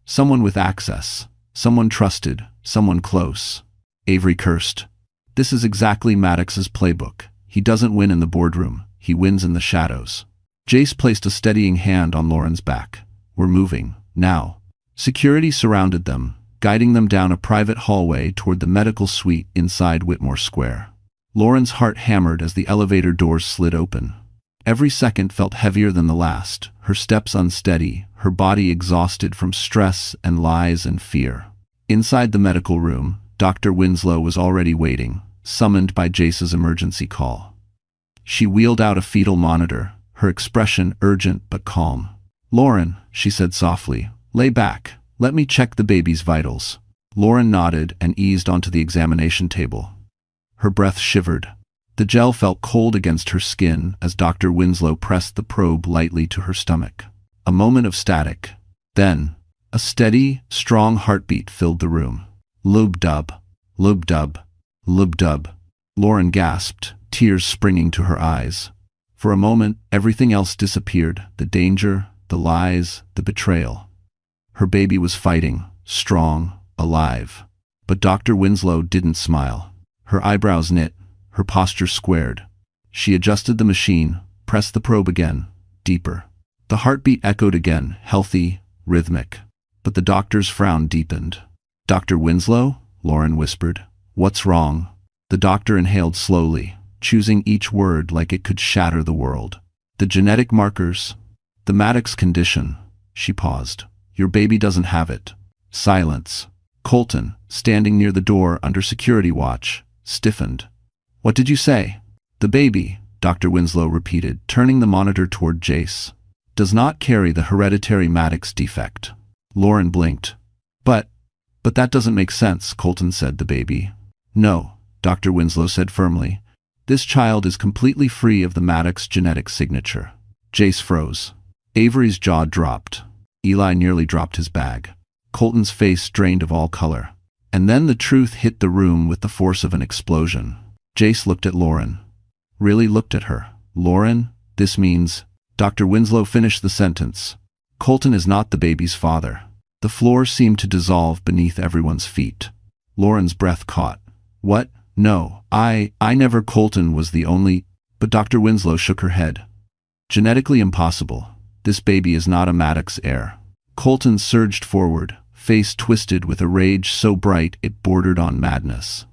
Someone with access. Someone trusted. Someone close. Avery cursed. This is exactly Maddox's playbook. He doesn't win in the boardroom. He wins in the shadows. Jace placed a steadying hand on Lauren's back. "We're moving. Now." Security surrounded them, guiding them down a private hallway toward the medical suite inside Whitmore Square. Lauren's heart hammered as the elevator doors slid open. Every second felt heavier than the last, her steps unsteady, her body exhausted from stress and lies and fear. Inside the medical room, Dr. Winslow was already waiting, summoned by Jace's emergency call. She wheeled out a fetal monitor, her expression urgent but calm. "Lauren," she said softly, "lay back. Let me check the baby's vitals." Lauren nodded and eased onto the examination table. Her breath shivered. The gel felt cold against her skin as Dr. Winslow pressed the probe lightly to her stomach. A moment of static. Then, a steady, strong heartbeat filled the room. Lub-dub, lub-dub, lub-dub. Lauren gasped, tears springing to her eyes. For a moment, everything else disappeared, the danger, the lies, the betrayal. Her baby was fighting, strong, alive. But Dr. Winslow didn't smile. Her eyebrows knit, her posture squared. She adjusted the machine, pressed the probe again, deeper. The heartbeat echoed again, healthy, rhythmic. But the doctor's frown deepened. "Dr. Winslow?" Lauren whispered. "What's wrong?" The doctor inhaled slowly, choosing each word like it could shatter the world. "The genetic markers. The Maddox condition." She paused. "Your baby doesn't have it." Silence. Colton, standing near the door under security watch, stiffened. "What did you say?" "The baby," Dr. Winslow repeated, turning the monitor toward Jace, "does not carry the hereditary Maddox defect." Lauren blinked. But that doesn't make sense," Colton said. "The baby." "No," Dr. Winslow said firmly. "This child is completely free of the Maddox genetic signature." Jace froze. Avery's jaw dropped. Eli nearly dropped his bag. Colton's face drained of all color. And then the truth hit the room with the force of an explosion. Jace looked at Lauren. Really looked at her. "Lauren, this means—" Dr. Winslow finished the sentence. "Colton is not the baby's father." The floor seemed to dissolve beneath everyone's feet. Lauren's breath caught. "What? No, I never." Colton was the only— But Dr. Winslow shook her head. "Genetically impossible. This baby is not a Maddox heir." Colton surged forward, face twisted with a rage so bright it bordered on madness.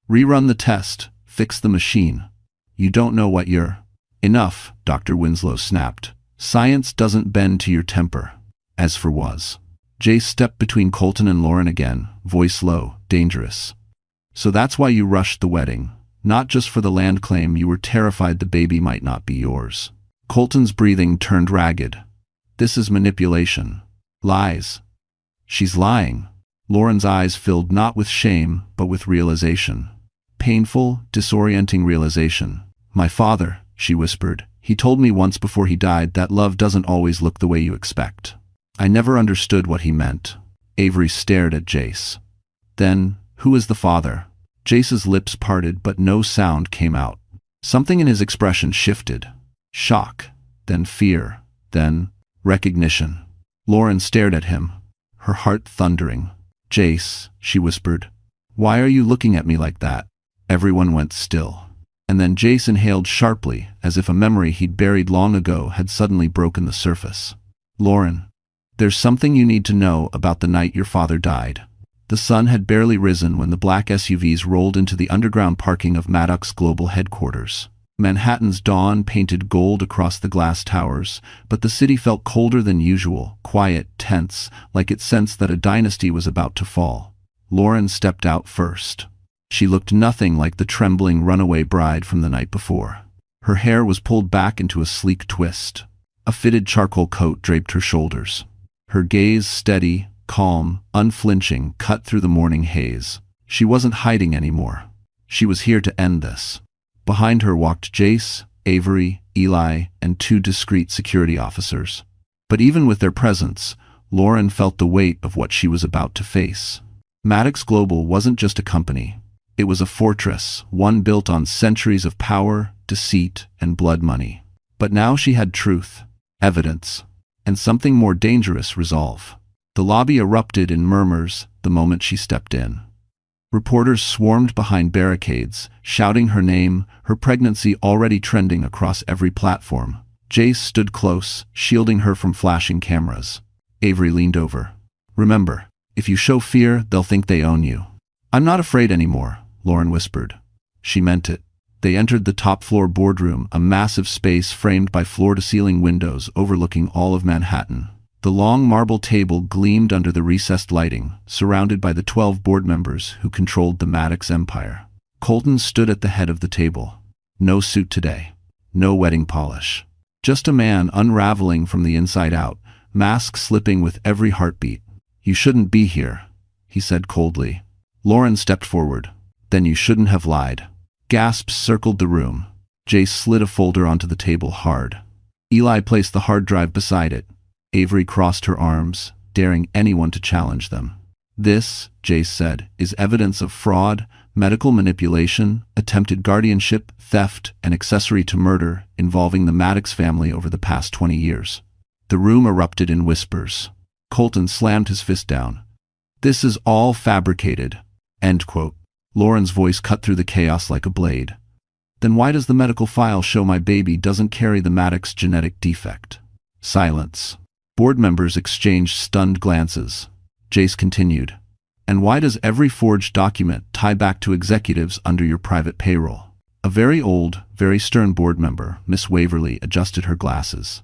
"Rerun the test. Fix the machine. You don't know what you're—" "Enough," Dr. Winslow snapped. "Science doesn't bend to your temper." As for was. Jace stepped between Colton and Lauren again, voice low, dangerous. "So that's why you rushed the wedding. Not just for the land claim. You were terrified the baby might not be yours." Colton's breathing turned ragged. "This is manipulation. Lies." "She's lying." Lauren's eyes filled not with shame, but with realization. Painful, disorienting realization. "My father," she whispered. "He told me once before he died that love doesn't always look the way you expect." I never understood what he meant. Avery stared at Jace. "Then, who is the father?" Jace's lips parted, but no sound came out. Something in his expression shifted. Shock, then fear, then recognition. Lauren stared at him, her heart thundering. "Jace," she whispered, "why are you looking at me like that?" Everyone went still. And then Jace inhaled sharply, as if a memory he'd buried long ago had suddenly broken the surface. "Lauren, there's something you need to know about the night your father died." The sun had barely risen when the black SUVs rolled into the underground parking of Maddox Global Headquarters. Manhattan's dawn painted gold across the glass towers, but the city felt colder than usual, quiet, tense, like it sensed that a dynasty was about to fall. Lauren stepped out first. She looked nothing like the trembling runaway bride from the night before. Her hair was pulled back into a sleek twist. A fitted charcoal coat draped her shoulders. Her gaze steady, calm, unflinching, cut through the morning haze. She wasn't hiding anymore. She was here to end this. Behind her walked Jace, Avery, Eli, and two discreet security officers. But even with their presence, Lauren felt the weight of what she was about to face. Maddox Global wasn't just a company. It was a fortress, one built on centuries of power, deceit, and blood money. But now she had truth, evidence, and something more dangerous: resolve. The lobby erupted in murmurs the moment she stepped in. Reporters swarmed behind barricades, shouting her name, her pregnancy already trending across every platform. Jace stood close, shielding her from flashing cameras. Avery leaned over. "Remember, if you show fear, they'll think they own you." "I'm not afraid anymore," Lauren whispered. She meant it. They entered the top-floor boardroom, a massive space framed by floor-to-ceiling windows overlooking all of Manhattan. The long marble table gleamed under the recessed lighting, surrounded by the 12 board members who controlled the Maddox empire. Colton stood at the head of the table. No suit today. No wedding polish. Just a man unraveling from the inside out, mask slipping with every heartbeat. "You shouldn't be here," he said coldly. Lauren stepped forward. "Then you shouldn't have lied." Gasps circled the room. Jace slid a folder onto the table hard. Eli placed the hard drive beside it. Avery crossed her arms, daring anyone to challenge them. "This," Jace said, "is evidence of fraud, medical manipulation, attempted guardianship, theft, and accessory to murder involving the Maddox family over the past 20 years. The room erupted in whispers. Colton slammed his fist down. "This is all fabricated." End quote. Lauren's voice cut through the chaos like a blade. "Then why does the medical file show my baby doesn't carry the Maddox genetic defect?" Silence. Board members exchanged stunned glances. Jace continued. "And why does every forged document tie back to executives under your private payroll?" A very old, very stern board member, Miss Waverly, adjusted her glasses.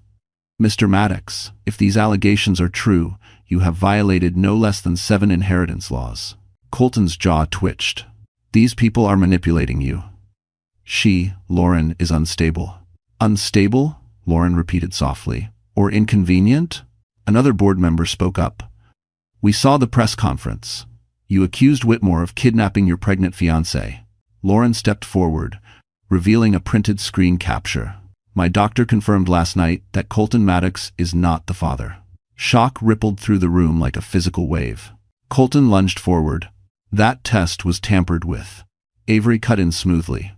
"Mr. Maddox, if these allegations are true, you have violated no less than 7 inheritance laws." Colton's jaw twitched. "These people are manipulating you." She, Lauren, is unstable. "Unstable?" Lauren repeated softly. "Or inconvenient?" Another board member spoke up. "We saw the press conference. You accused Whitmore of kidnapping your pregnant fiancée." Lauren stepped forward, revealing a printed screen capture. "My doctor confirmed last night that Colton Maddox is not the father." Shock rippled through the room like a physical wave. Colton lunged forward. "That test was tampered with." Avery cut in smoothly.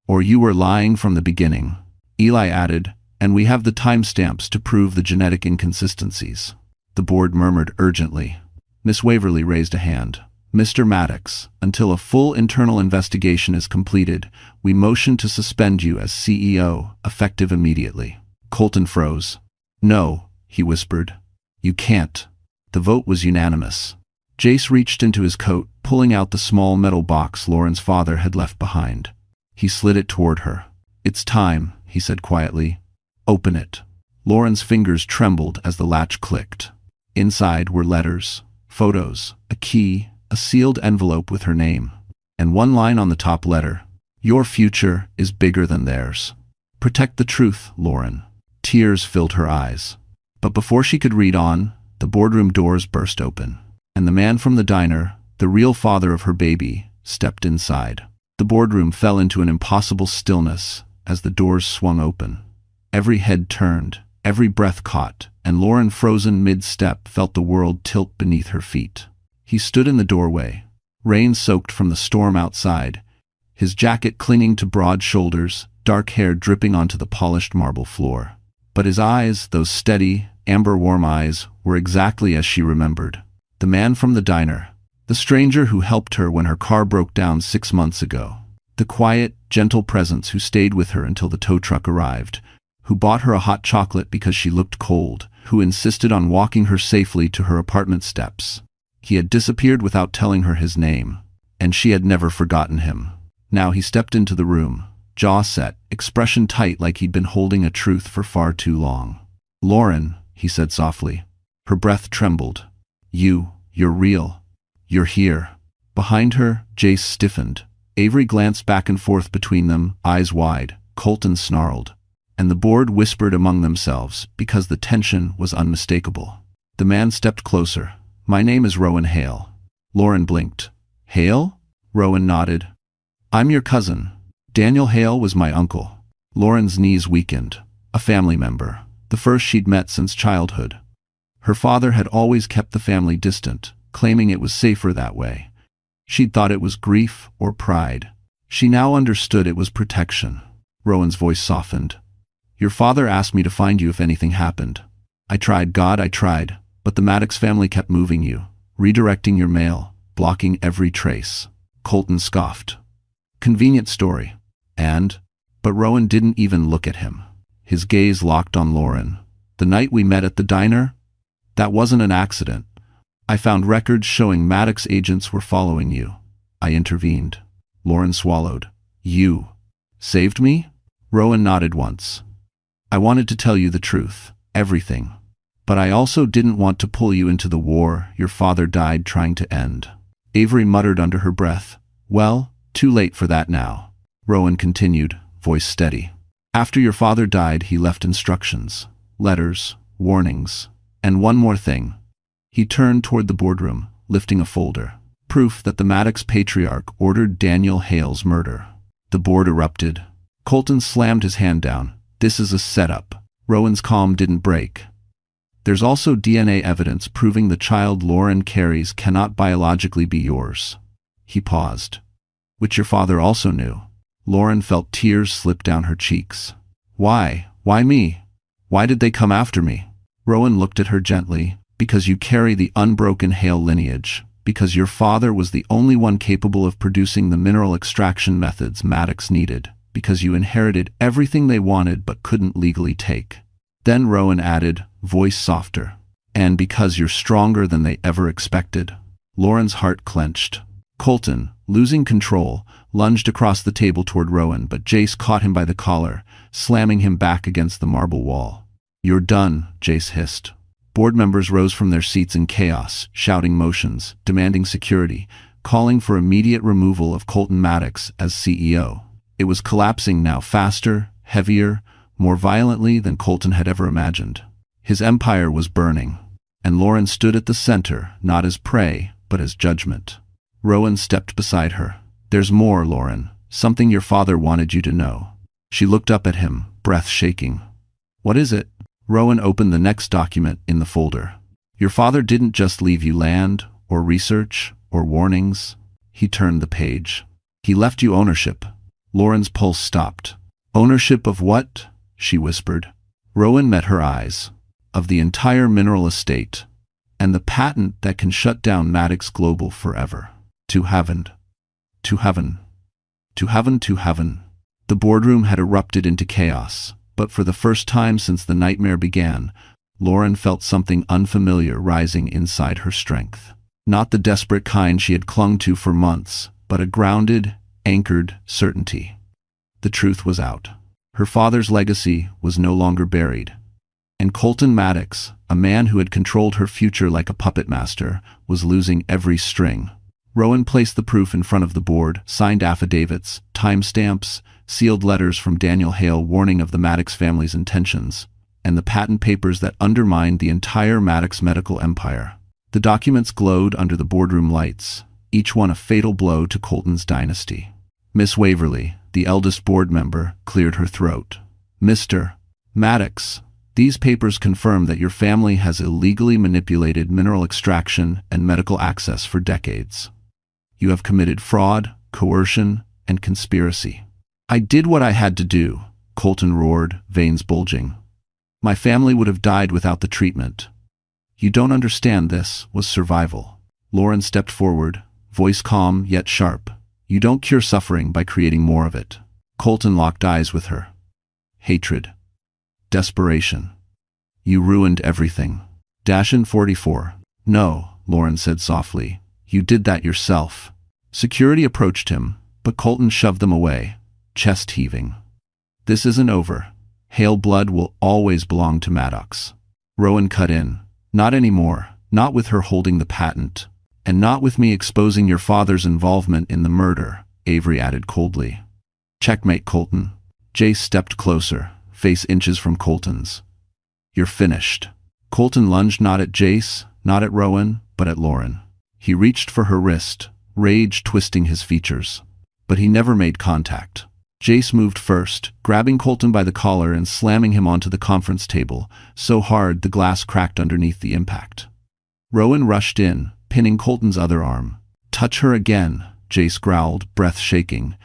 "Or you were lying from the beginning." Eli added, "And we have the timestamps to prove the genetic inconsistencies." The board murmured urgently. Miss Waverly raised a hand. "Mr. Maddox, until a full internal investigation is completed, we motion to suspend you as CEO, effective immediately." Colton froze. "No," he whispered. "You can't." The vote was unanimous. Jace reached into his coat, pulling out the small metal box Lauren's father had left behind. He slid it toward her. "It's time," he said quietly. "Open it." Lauren's fingers trembled as the latch clicked. Inside were letters, photos, a key, a sealed envelope with her name, and one line on the top letter. "Your future is bigger than theirs. Protect the truth, Lauren." Tears filled her eyes. But before she could read on, the boardroom doors burst open, and the man from the diner, the real father of her baby, stepped inside. The boardroom fell into an impossible stillness as the doors swung open. Every head turned, every breath caught, and Lauren, frozen mid-step, felt the world tilt beneath her feet. He stood in the doorway, rain-soaked from the storm outside, his jacket clinging to broad shoulders, dark hair dripping onto the polished marble floor. But his eyes, those steady, amber-warm eyes, were exactly as she remembered. The man from the diner, the stranger who helped her when her car broke down 6 months ago, the quiet, gentle presence who stayed with her until the tow truck arrived, who bought her a hot chocolate because she looked cold, who insisted on walking her safely to her apartment steps. He had disappeared without telling her his name, and she had never forgotten him. Now he stepped into the room, jaw set, expression tight like he'd been holding a truth for far too long. "Lauren," he said softly. Her breath trembled. You're real. You're here." Behind her, Jace stiffened. Avery glanced back and forth between them, eyes wide. Colton snarled. And the board whispered among themselves because the tension was unmistakable. The man stepped closer. "My name is Rowan Hale." Lauren blinked. "Hale?" Rowan nodded. "I'm your cousin. Daniel Hale was my uncle." Lauren's knees weakened. A family member, the first she'd met since childhood. Her father had always kept the family distant, claiming it was safer that way. She'd thought it was grief or pride. She now understood it was protection. Rowan's voice softened. Your father asked me to find you if anything happened. I tried, God, I tried, but the Maddox family kept moving you, redirecting your mail, blocking every trace. Colton scoffed. Convenient story. But Rowan didn't even look at him. His gaze locked on Lauren. The night we met at the diner? That wasn't an accident. I found records showing Maddox agents were following you. I intervened. Lauren swallowed. You saved me? Rowan nodded once. I wanted to tell you the truth, everything. But I also didn't want to pull you into the war your father died trying to end. Avery muttered under her breath. Well, too late for that now. Rowan continued, voice steady. After your father died, he left instructions, letters, warnings, and one more thing. He turned toward the boardroom, lifting a folder. Proof that the Maddox patriarch ordered Daniel Hale's murder. The board erupted. Colton slammed his hand down. This is a setup. Rowan's calm didn't break. There's also DNA evidence proving the child Lauren carries cannot biologically be yours. He paused. Which your father also knew. Lauren felt tears slip down her cheeks. Why? Why me? Why did they come after me? Rowan looked at her gently. Because you carry the unbroken Hale lineage. Because your father was the only one capable of producing the mineral extraction methods Maddox needed. Because you inherited everything they wanted but couldn't legally take. Then Rowan added, voice softer. And because you're stronger than they ever expected. Lauren's heart clenched. Colton, losing control, lunged across the table toward Rowan, but Jace caught him by the collar, slamming him back against the marble wall. You're done, Jace hissed. Board members rose from their seats in chaos, shouting motions, demanding security, calling for immediate removal of Colton Maddox as CEO. It was collapsing now faster, heavier, more violently than Colton had ever imagined. His empire was burning, and Lauren stood at the center, not as prey, but as judgment. Rowan stepped beside her. There's more, Lauren. Something your father wanted you to know. She looked up at him, breath shaking. What is it? Rowan opened the next document in the folder. Your father didn't just leave you land, or research, or warnings. He turned the page. He left you ownership. Lauren's pulse stopped. Ownership of what? She whispered. Rowan met her eyes. Of the entire mineral estate. And the patent that can shut down Maddox Global forever. To heaven. To heaven. To heaven, to heaven. The boardroom had erupted into chaos, but for the first time since the nightmare began, Lauren felt something unfamiliar rising inside her strength. Not the desperate kind she had clung to for months, but a grounded, anchored certainty. The truth was out. Her father's legacy was no longer buried. And Colton Maddox, a man who had controlled her future like a puppet master, was losing every string. Rowan placed the proof in front of the board, signed affidavits, timestamps, sealed letters from Daniel Hale warning of the Maddox family's intentions, and the patent papers that undermined the entire Maddox medical empire. The documents glowed under the boardroom lights, each one a fatal blow to Colton's dynasty. Miss Waverly, the eldest board member, cleared her throat. Mr. Maddox, these papers confirm that your family has illegally manipulated mineral extraction and medical access for decades. You have committed fraud, coercion, and conspiracy. I did what I had to do, Colton roared, veins bulging. My family would have died without the treatment. You don't understand, this was survival. Lauren stepped forward, voice calm yet sharp. You don't cure suffering by creating more of it. Colton locked eyes with her. Hatred. Desperation. You ruined everything. Dashin 44. No, Lauren said softly. You did that yourself. Security approached him, but Colton shoved them away, chest heaving. This isn't over. Hale blood will always belong to Maddox. Rowan cut in. Not anymore, not with her holding the patent. And not with me exposing your father's involvement in the murder, Avery added coldly. Checkmate, Colton. Jace stepped closer, face inches from Colton's. You're finished. Colton lunged not at Jace, not at Rowan, but at Lauren. He reached for her wrist, rage twisting his features. But he never made contact. Jace moved first, grabbing Colton by the collar and slamming him onto the conference table, so hard the glass cracked underneath the impact. Rowan rushed in, pinning Colton's other arm. "Touch her again," Jace growled, breath shaking,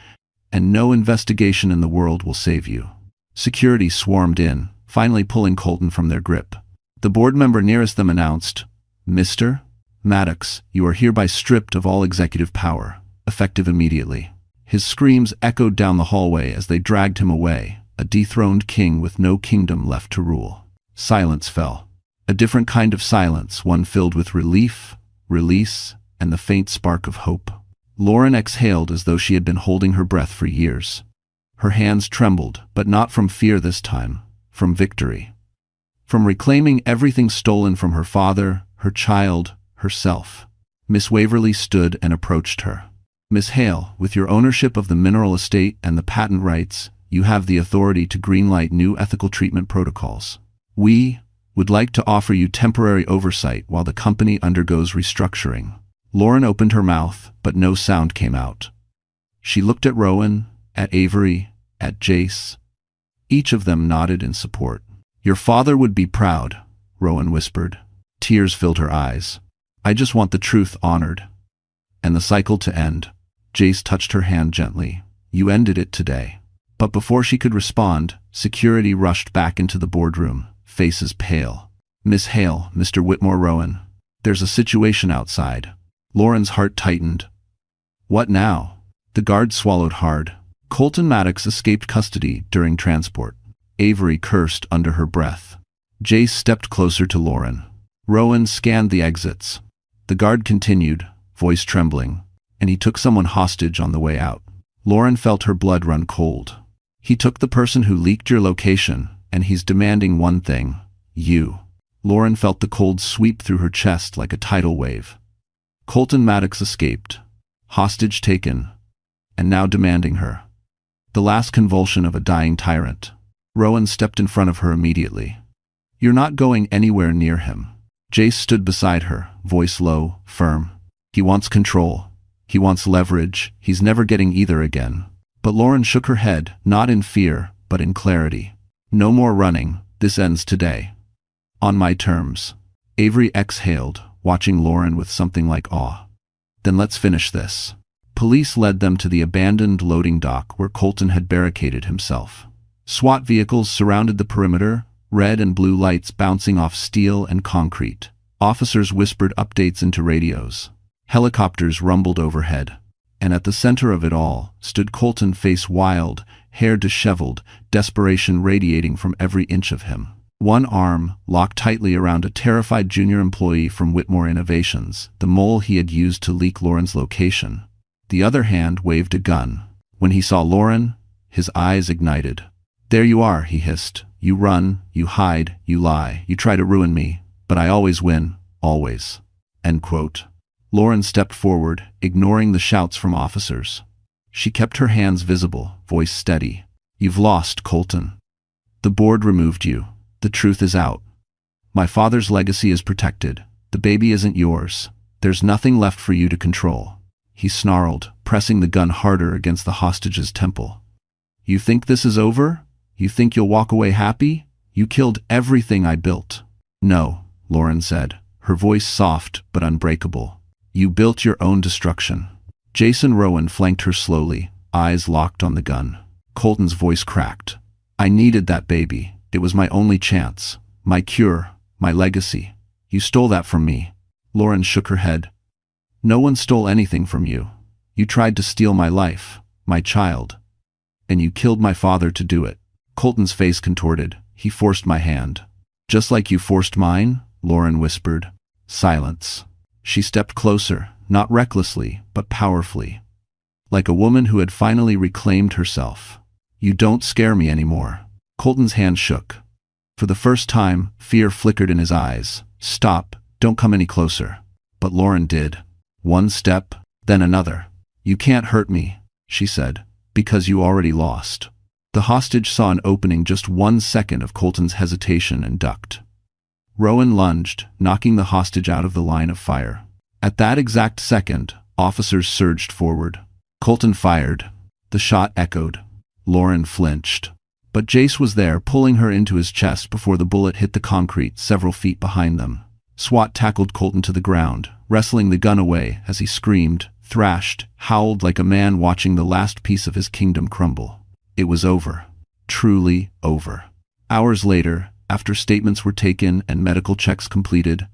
"and no investigation in the world will save you." Security swarmed in, finally pulling Colton from their grip. The board member nearest them announced, "Mr. Maddox, you are hereby stripped of all executive power, effective immediately." His screams echoed down the hallway as they dragged him away, a dethroned king with no kingdom left to rule. Silence fell. A different kind of silence, one filled with relief, release, and the faint spark of hope. Lauren exhaled as though she had been holding her breath for years. Her hands trembled, but not from fear this time, from victory. From reclaiming everything stolen from her father, her child, herself. Miss Waverly stood and approached her. "Miss Hale, with your ownership of the mineral estate and the patent rights, you have the authority to greenlight new ethical treatment protocols. We would like to offer you temporary oversight while the company undergoes restructuring." Lauren opened her mouth, but no sound came out. She looked at Rowan, at Avery, at Jace. Each of them nodded in support. "Your father would be proud," Rowan whispered. Tears filled her eyes. "I just want the truth honored. And the cycle to end." Jace touched her hand gently. "You ended it today." But before she could respond, security rushed back into the boardroom, faces pale. "Miss Hale, Mr. Whitmore Rowan, there's a situation outside." Lauren's heart tightened. "What now?" The guard swallowed hard. Colton Maddox escaped custody during transport. Avery cursed under her breath. Jace stepped closer to Lauren. Rowan scanned the exits. The guard continued, voice trembling, and he took someone hostage on the way out. Lauren felt her blood run cold. "He took the person who leaked your location, and he's demanding one thing, you." Lauren felt the cold sweep through her chest like a tidal wave. Colton Maddox escaped, hostage taken, and now demanding her. The last convulsion of a dying tyrant. Rowan stepped in front of her immediately. "You're not going anywhere near him." Jace stood beside her, voice low, firm. "He wants control. He wants leverage. He's never getting either again." But Lauren shook her head, not in fear, but in clarity. "No more running. This ends today. On my terms." Avery exhaled, watching Lauren with something like awe. "Then let's finish this." Police led them to the abandoned loading dock where Colton had barricaded himself. SWAT vehicles surrounded the perimeter, red and blue lights bouncing off steel and concrete. Officers whispered updates into radios. Helicopters rumbled overhead. And at the center of it all stood Colton, face wild, hair disheveled, desperation radiating from every inch of him. One arm locked tightly around a terrified junior employee from Whitmore Innovations, the mole he had used to leak Lauren's location. The other hand waved a gun. When he saw Lauren, his eyes ignited. "There you are," he hissed. "You run, you hide, you lie, you try to ruin me, but I always win, always." End quote. Lauren stepped forward, ignoring the shouts from officers. She kept her hands visible, voice steady. "You've lost, Colton. The board removed you. The truth is out. My father's legacy is protected. The baby isn't yours. There's nothing left for you to control." He snarled, pressing the gun harder against the hostage's temple. "You think this is over? You think you'll walk away happy? You killed everything I built." "No," Lauren said, her voice soft but unbreakable. "You built your own destruction." Jason Rowan flanked her slowly, eyes locked on the gun. Colton's voice cracked. "I needed that baby. It was my only chance. My cure. My legacy. You stole that from me." Lauren shook her head. "No one stole anything from you. You tried to steal my life, my child. And you killed my father to do it." Colton's face contorted. "He forced my hand." "Just like you forced mine?" Lauren whispered. Silence. She stepped closer, not recklessly, but powerfully. Like a woman who had finally reclaimed herself. "You don't scare me anymore." Colton's hand shook. For the first time, fear flickered in his eyes. "Stop, don't come any closer." But Lauren did. One step, then another. "You can't hurt me," she said, "because you already lost." The hostage saw an opening just 1 second of Colton's hesitation and ducked. Rowan lunged, knocking the hostage out of the line of fire. At that exact second, officers surged forward. Colton fired. The shot echoed. Lauren flinched. But Jace was there, pulling her into his chest before the bullet hit the concrete several feet behind them. SWAT tackled Colton to the ground, wrestling the gun away as he screamed, thrashed, howled like a man watching the last piece of his kingdom crumble. It was over. Truly over. Hours later, after statements were taken and medical checks completed,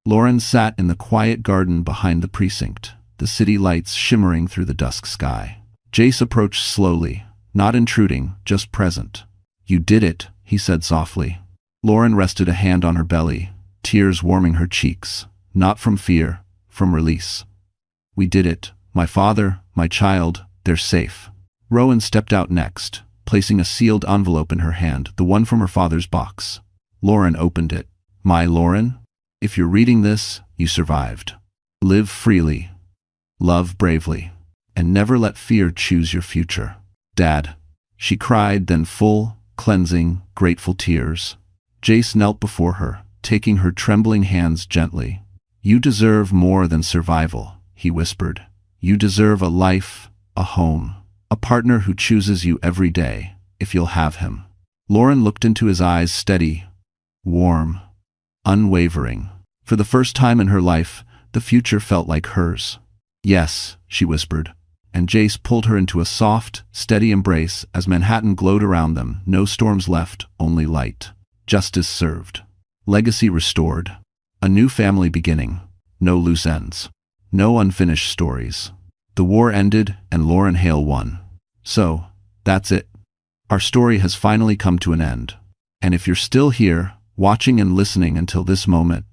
Lauren sat in the quiet garden behind the precinct, the city lights shimmering through the dusk sky. Jace approached slowly, not intruding, just present. "You did it," he said softly. Lauren rested a hand on her belly, tears warming her cheeks, not from fear, from release. "We did it. My father, my child, they're safe." Rowan stepped out next, placing a sealed envelope in her hand, the one from her father's box. Lauren opened it. "My Lauren, if you're reading this, you survived. Live freely, love bravely, and never let fear choose your future. Dad." She cried, then full, cleansing, grateful tears. Jace knelt before her, taking her trembling hands gently. "You deserve more than survival," he whispered. "You deserve a life, a home, a partner who chooses you every day, if you'll have him." Lauren looked into his eyes, steady, warm, unwavering. For the first time in her life, the future felt like hers. "Yes," she whispered, and Jace pulled her into a soft, steady embrace as Manhattan glowed around them, no storms left, only light. Justice served. Legacy restored. A new family beginning. No loose ends. No unfinished stories. The war ended and Lauren Hale won. So, that's it. Our story has finally come to an end. And if you're still here, watching and listening until this moment,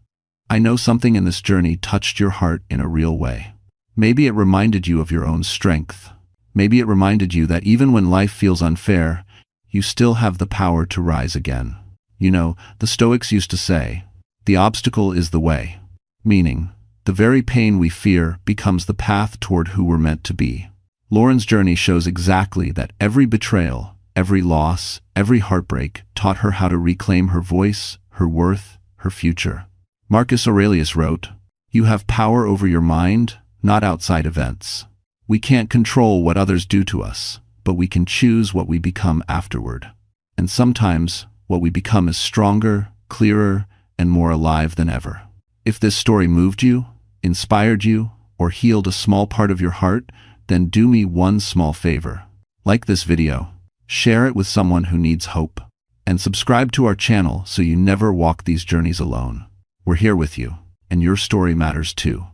I know something in this journey touched your heart in a real way. Maybe it reminded you of your own strength. Maybe it reminded you that even when life feels unfair, you still have the power to rise again. You know, the Stoics used to say, "The obstacle is the way," meaning, the very pain we fear becomes the path toward who we're meant to be. Lauren's journey shows exactly that. Every betrayal, every loss, every heartbreak taught her how to reclaim her voice, her worth, her future. Marcus Aurelius wrote, "You have power over your mind, not outside events. We can't control what others do to us, but we can choose what we become afterward. And sometimes, what we become is stronger, clearer, and more alive than ever." If this story moved you, inspired you, or healed a small part of your heart, then do me one small favor. Like this video, share it with someone who needs hope, and subscribe to our channel so you never walk these journeys alone. We're here with you, and your story matters too.